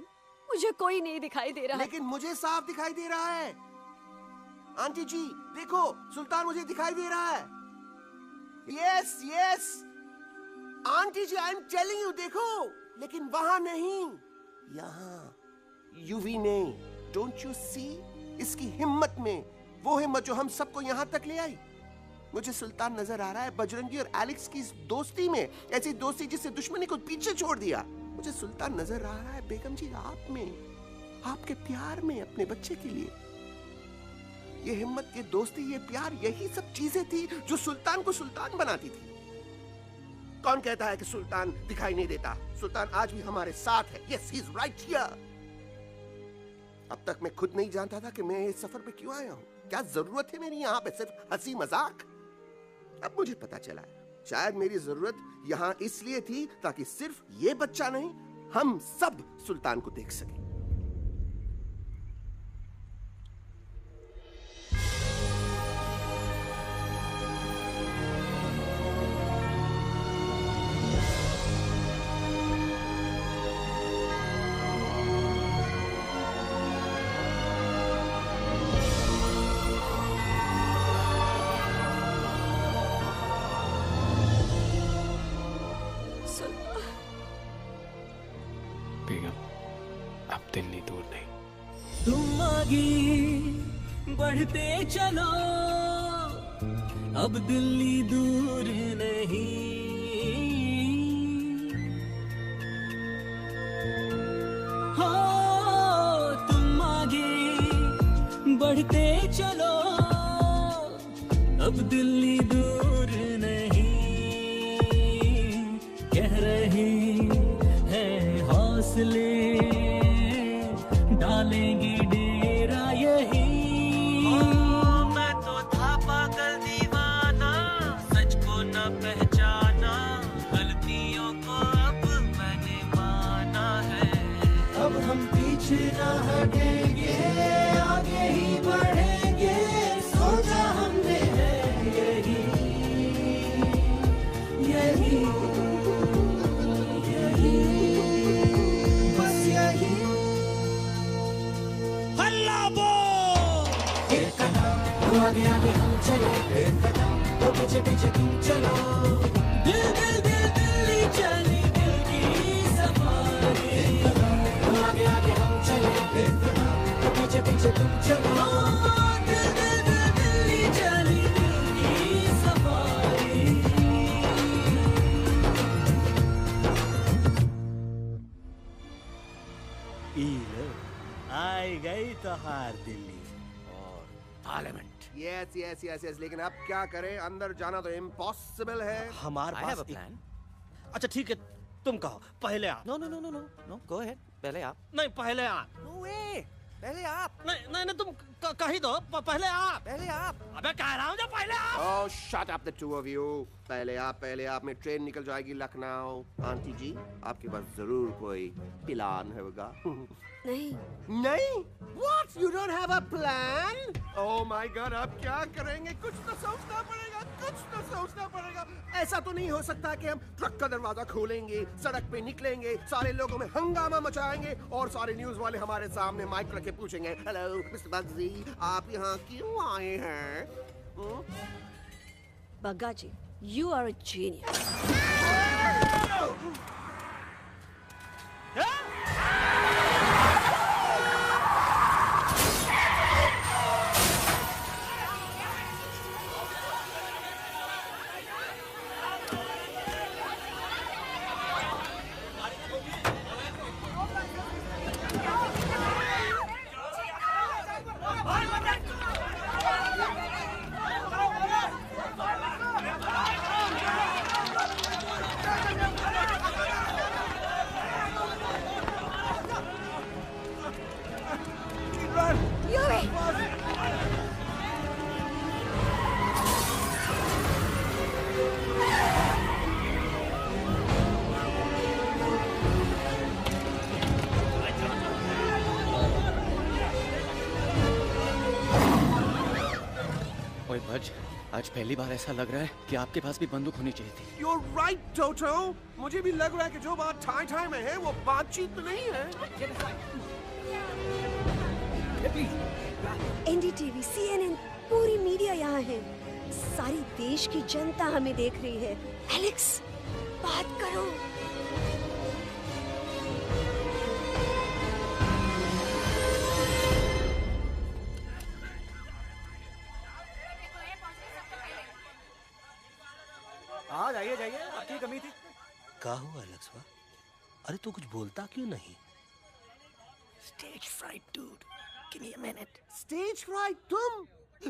मुझे कोई नहीं दिखाई दे रहा। लेकिन मुझे साफ दिखाई दे रहा है। आंटी जी देखो, सुल्तान मुझे दिखाई दे रहा है। Yes yes aunty ji, I am telling you, देखो। लेकिन वहां नहीं, यहाँ यूवी ने। डोंट यू सी इसकी हिम्मत में, वो हिम्मत जो हम सबको यहाँ तक ले आई। मुझे सुल्तान नजर आ रहा है बजरंगी और एलेक्स की इस दोस्ती में, ऐसी दोस्ती जिससे दुश्मनी को पीछे छोड़ दिया। मुझे सुल्तान नजर आ रहा है बेगम जी आप में, आपके प्यार में अपने बच्चे के लिए। ये हिम्मत, ये दोस्ती, ये प्यार, यही सब चीजें थी जो सुल्तान को सुल्तान बनाती थी। कौन कहता है कि सुल्तान दिखाई नहीं देता? सुल्तान आज भी हमारे साथ है। Yes, he is right here. अब तक मैं खुद नहीं जानता था कि मैं इस सफर पे क्यों आया हूँ। क्या जरूरत है मेरी यहाँ पे सिर्फ हंसी मजाक? अब मुझे पता चला है, शायद मेरी जरूरत यहाँ इसलिए थी ताकि सिर्फ ये बच्चा नहीं, हम सब सुल्तान को देख सकें। दिल्ली दूर नहीं। तुम आगे बढ़ते चलो, अब दिल्ली दूर नहीं। हो तुम आगे बढ़ते चलो, अब दिल्ली दूर नहीं। कह रहे हैं हौसले, डालेंगे डेरा यही। मैं तो था पागल दीवाना, सच को न पहचाना, गलतियों को अब मैंने माना है। अब हम पीछे न हटेंगे, आगे ही बढ़ेंगे, सोचा हमने है यही यही यही, बस यही। आगे आगे हम चले, एक कदम तो पीछे पीछे तुम चलो। दिल दिल दिल दिल्ली चली, दिल की सफारी। आई गई तो हार दिल्ली और parliament. Yes yes yes yes, लेकिन अब क्या करें, अंदर जाना तो इम्पॉसिबल है। हमारे पास प्लान। अच्छा ठीक है, तुम कहो, पहले आप। No no no no no no, go ahead, पहले आप। नहीं, पहले आप। नो वे, पहले आप। नहीं नहीं नहीं, तुम कही दो, पहले आप। पहले आप। अबे कह रहा हूँ जो पहले आप। Oh shut up the two of you. पहले आप में ट्रेन निकल जाएगी लखनऊ। आंटी जी, आपके पास जरूर कोई प्लान होगा। नहीं नहीं? What? You don't have a plan? Oh my God, अब क्या करेंगे? कुछ तो सोचना पड़ेगा, कुछ तो सोचना पड़ेगा। ऐसा तो नहीं हो सकता कि हम ट्रक का दरवाजा खोलेंगे, सड़क पे निकलेंगे, सारे लोगों में हंगामा मचाएंगे और सारे न्यूज वाले हमारे सामने माइक रख के पूछेंगे, हेलो मिस्टर बग्जी, आप यहाँ क्यों आए हैं? बग्गा जी, you are a genius. ओए भज, आज पहली बार ऐसा लग रहा है कि आपके पास भी बंदूक होनी चाहिए थी। You're right, Toto. मुझे भी लग रहा है कि जो बात ठाई ठाई में है वो बातचीत तो नहीं है। NDTV, CNN, पूरी मीडिया यहाँ है। सारी देश की जनता हमें देख रही है। एलेक्स, बात करो। हाँ जाइए जाइए, आपकी कमी थी। क्या हुआ लक्ष्मा? अरे तू कुछ बोलता क्यों नहीं? Stage fright, dude. Give me a minute. Stage fright, तुम?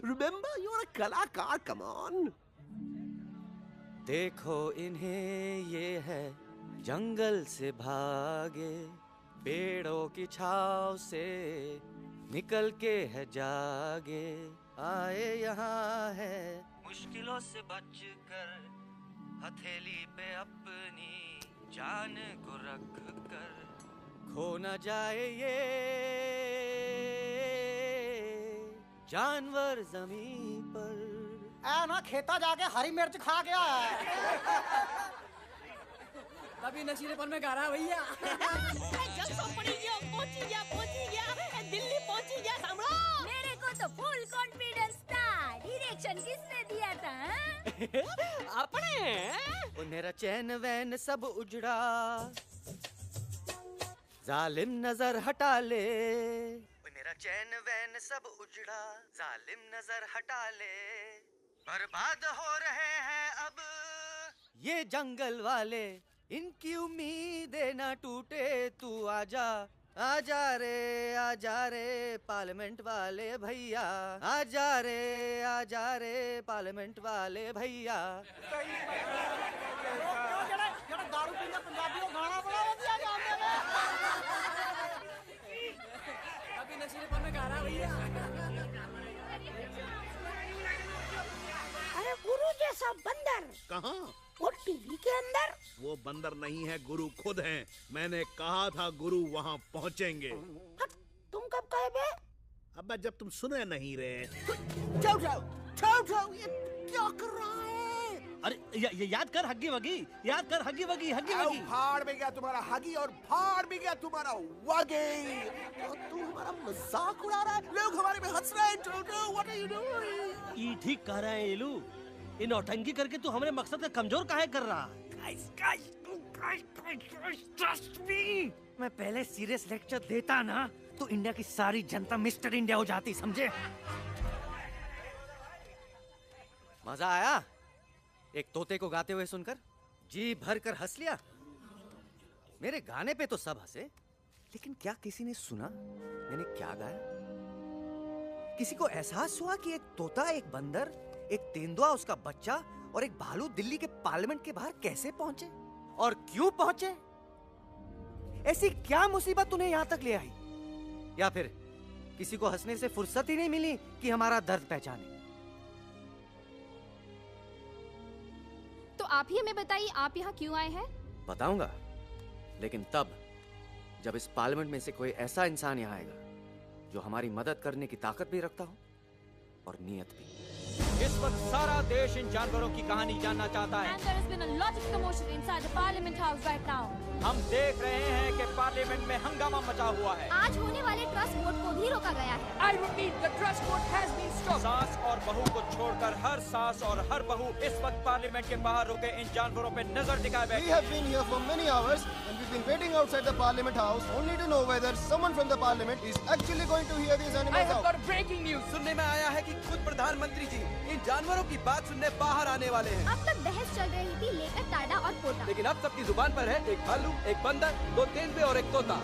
Remember, you're a कलाकार. Come on. देखो इन्हें, ये है जंगल से भागे, पेड़ों की छाव से निकल के है जागे, आए यहाँ है मुश्किलों से बचकर, हथेली पे अपनी जान को रख कर, खो न जाए ये जानवर जमीन पर। ना खेता जाके हरी मिर्च खा गया है। तभी नशीलेपन में गा रहा है भैया। पहुंची गया, दिल्ली पहुंची गया, सामड़ा। मेरे को तो फुल कॉन्फिडेंस था। डायरेक्शन किसने दिया था? अपने। वो मेरा चैन वैन सब उजड़ा, जालिम नजर हटा ले। वो मेरा चैन वैन सब उजड़ा, जालिम नजर हटा ले, बर्बाद हो रहे हैं अब ये जंगल वाले, इनकी उम्मीदें ना टूटे, तू आजा आजा रे पार्लियामेंट वाले भैया, आजा रे पार्लियामेंट वाले भैया। दारू पीने पंजाबी को गाना बड़ा दिया जाता है। तभी नशीलेपन में गा रहा है भैया। अरे गुरु जैसा बंदर कहाँ? वो टीवी के अंदर। वो बंदर नहीं है, गुरु खुद हैं। मैंने कहा था गुरु वहाँ पहुँचेंगे। तुम कब कहे बे? अब जब तुम सुने नहीं रहे। ये क्या कर रहा है? अरे याद कर हग्गी वगी, याद कर हग्गी वगी, हग्गी वगी। भाड़ में गया तुम्हारा हगी और भाड़ में गया तुम्हारा वगी। और तू हमारा मजाक उड़ा रहा है, लोग हमारे में हंस रहे हैं। टोटो, व्हाट आर यू डूइंग? ये ठीक कह रहे हैं इलू। इन नौटंकी करके तू हमारे मकसद का कमजोर काहे कर रहा है? ट्रस्ट मी, मैं पहले सीरियस लेक्चर देता ना तो इंडिया की सारी जनता मिस्टर इंडिया हो जाती, समझे? मजा आया एक तोते को गाते हुए सुनकर? जी भर कर हंस लिया। मेरे गाने पे तो सब हंसे, लेकिन क्या किसी ने सुना मैंने क्या गाया? किसी को एहसास हुआ कि एक तोता, एक बंदर, एक तेंदुआ, उसका बच्चा और एक भालू दिल्ली के पार्लियामेंट के बाहर कैसे पहुंचे और क्यों पहुंचे? ऐसी क्या मुसीबत उन्हें यहां तक ले आई? या फिर किसी को हंसने से फुर्सत ही नहीं मिली कि हमारा दर्द पहचाने? तो आप ही हमें बताइए, आप यहाँ क्यों आए हैं? बताऊंगा, लेकिन तब जब इस पार्लियामेंट में से कोई ऐसा इंसान यहाँ आएगा जो हमारी मदद करने की ताकत भी रखता हो और नीयत भी। इस वक्त सारा देश इन जानवरों की कहानी जानना चाहता है। And there has been a lot of commotion inside the Parliament House right now. हम देख रहे हैं कि पार्लियामेंट में हंगामा मचा हुआ है। आज होने वाले ट्रस्ट वोट को भी रोका गया है। I repeat, the trust vote has been stopped. सास और बहू को छोड़कर हर सास और हर बहू इस वक्त पार्लियामेंट के बाहर रुके इन जानवरों पे नजर टिकाए बैठे। We have been here for many hours and we've been waiting outside the Parliament House only to know whether someone from the Parliament is actually going to hear these animals out. I have got breaking news. सुनने में आया है कि खुद प्रधानमंत्री जी इन जानवरों की बात सुनने बाहर आने वाले हैं। अब तक बहस चल रही थी लेकर टाडा और पोटा, लेकिन अब सबकी जुबान पर है एक भालू, एक बंदर, 2 तेंदुए और एक तोता।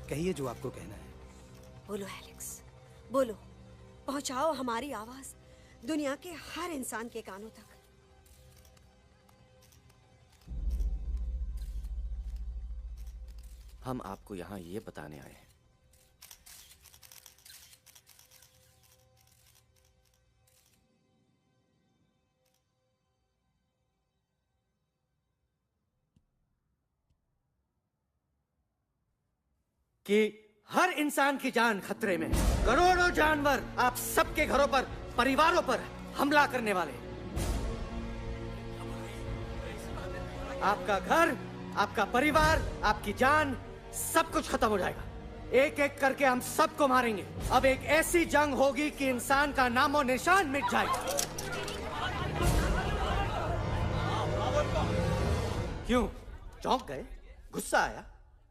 कहिए जो आपको कहना है। बोलो एलेक्स, बोलो, पहुंचाओ हमारी आवाज दुनिया के हर इंसान के कानों तक। हम आपको यहाँ ये बताने आए हैं कि हर इंसान की जान खतरे में है। करोड़ों जानवर आप सबके घरों पर, परिवारों पर हमला करने वाले। आपका घर, आपका परिवार, आपकी जान, सब कुछ खत्म हो जाएगा। एक एक करके हम सबको मारेंगे। अब एक ऐसी जंग होगी कि इंसान का नामो निशान मिट जाएगा। क्यों चौंक गए? गुस्सा आया?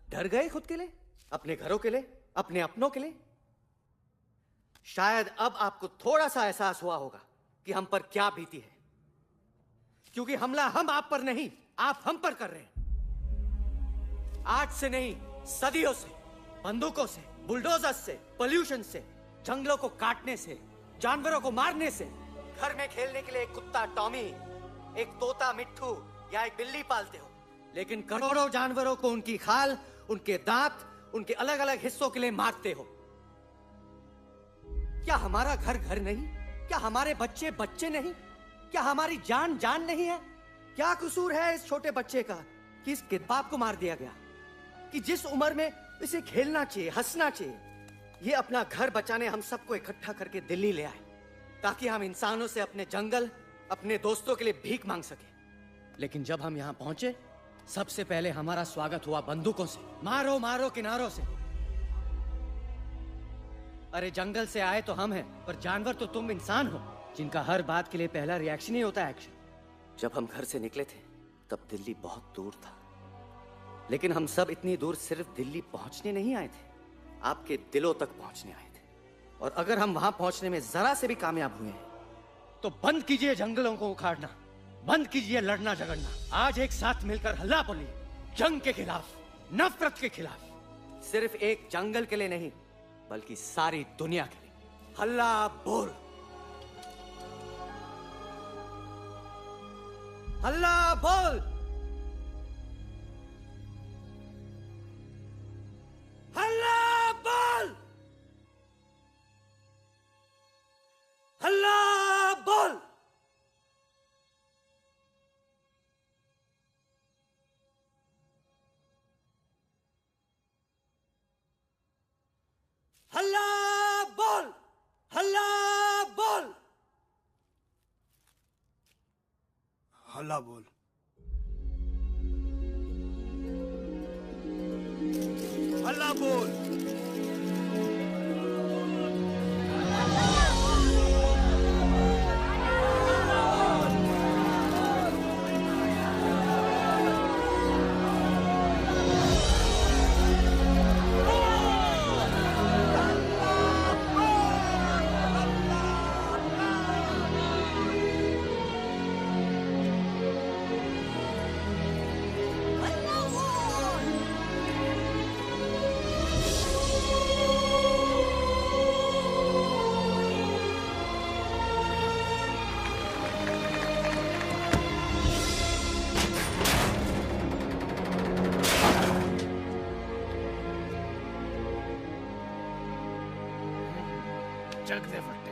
डर गए खुद के लिए, अपने घरों के लिए, अपने अपनों के लिए? शायद अब आपको थोड़ा सा एहसास हुआ होगा कि हम पर क्या बीती है, क्योंकि हमला हम आप पर नहीं, आप हम पर कर रहे हैं। आज से नहीं, सदियों से, बंदूकों से, बुलडोजर से, पोल्यूशन से, जंगलों को काटने से, जानवरों को मारने से। घर में खेलने के लिए एक कुत्ता टॉमी, एक तोता मिट्ठू या एक बिल्ली पालते हो, लेकिन करोड़ों जानवरों को उनकी खाल, उनके दांत, उनके अलग अलग हिस्सों के लिए मारते हो। क्या हमारा घर घर नहीं? क्या हमारे बच्चे बच्चे नहीं? क्या हमारी जान जान नहीं है? क्या कसूर है इस छोटे बच्चे का कि इसके बाप को मार दिया गया, कि जिस उम्र में इसे खेलना चाहिए, हंसना चाहिए? ये अपना घर बचाने हम सबको इकट्ठा करके दिल्ली ले आए ताकि हम इंसानों से अपने जंगल, अपने दोस्तों के लिए भीख मांग सके। लेकिन जब हम यहाँ पहुंचे, सबसे पहले हमारा स्वागत हुआ बंदूकों से। मारो मारो किनारों से। अरे जंगल से आए तो हम हैं, पर जानवर तो तुम इंसान हो, जिनका हर बात के लिए पहला रिएक्शन ही होता है एक्शन। जब हम घर से निकले थे तब दिल्ली बहुत दूर था, लेकिन हम सब इतनी दूर सिर्फ दिल्ली पहुंचने नहीं आए थे, आपके दिलों तक पहुंचने आए थे। और अगर हम वहां पहुंचने में जरा से भी कामयाब हुए हैं तो बंद कीजिए जंगलों को उखाड़ना, बंद कीजिए लड़ना झगड़ना। आज एक साथ मिलकर हल्ला बोलिए, जंग के खिलाफ, नफरत के खिलाफ। सिर्फ एक जंगल के लिए नहीं, बल्कि सारी दुनिया के लिए। हल्ला बोल, हल्ला बोल, हल्ला बोल, हल्ला बोल। हल्ला बोल, हल्ला बोल, हल्ला बोल। हल्ला बोल। जग दे फटे।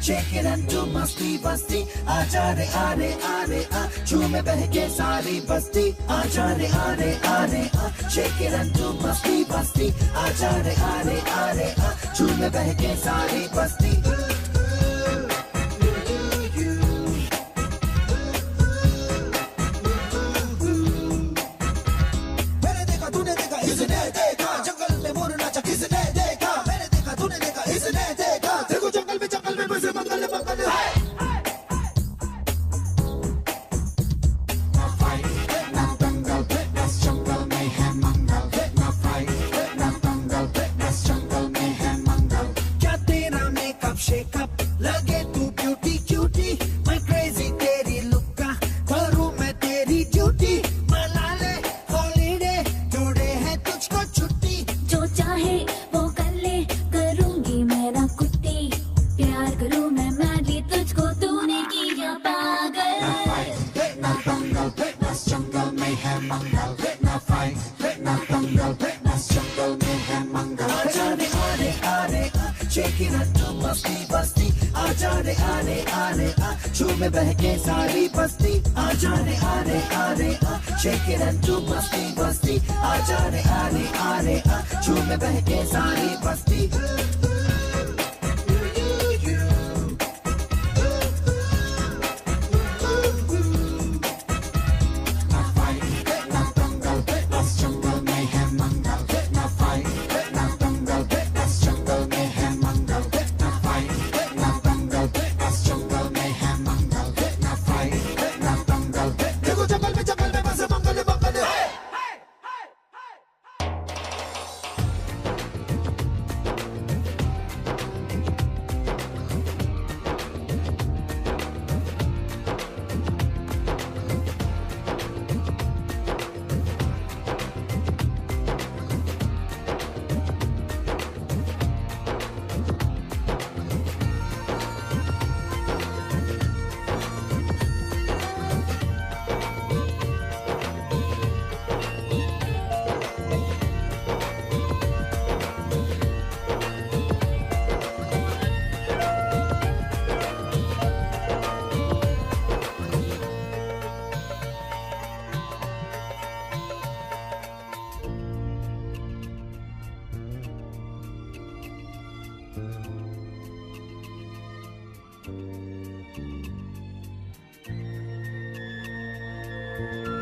Shake it and do masti basti. Aaja re झूमे बहके सारी बस्ती. Aaja re shake it and do masti basti. Aaja re झूमे बहके सारी बस्ती. मैंने देखा तूने देखा इसने देखा जंगल में मोर नाचा किसने देखा. मैंने देखा तूने देखा इसने देखा देखो जंगल में बसे मंगल मंगल. क्या तेरा मेकअप शेकअप लगे तू ब्यूटी क्यूटी. मैं क्रेजी तेरी लुक का करूँ मैं तेरी ड्यूटी. मना ले हॉलीडे जोड़े है तुझको छुट्टी. जो चाहे वो कर ले करूंगी मेरा कुत्ती. प्यार करूँ मैं मैडली तुझको तूने किया पागल. ना दंगल फिटनेस जंगल में है मंगल. ना फाइट ना दंगल फिटनेस जंगल में है मंगल. आजा रे shake it and do मस्ती बस्ती. आजा रे झूमे बहके सारी बस्ती. आजा रे shake it and do मस्ती बस्ती. आजा रे झूमे बहके सारी बस्ती. you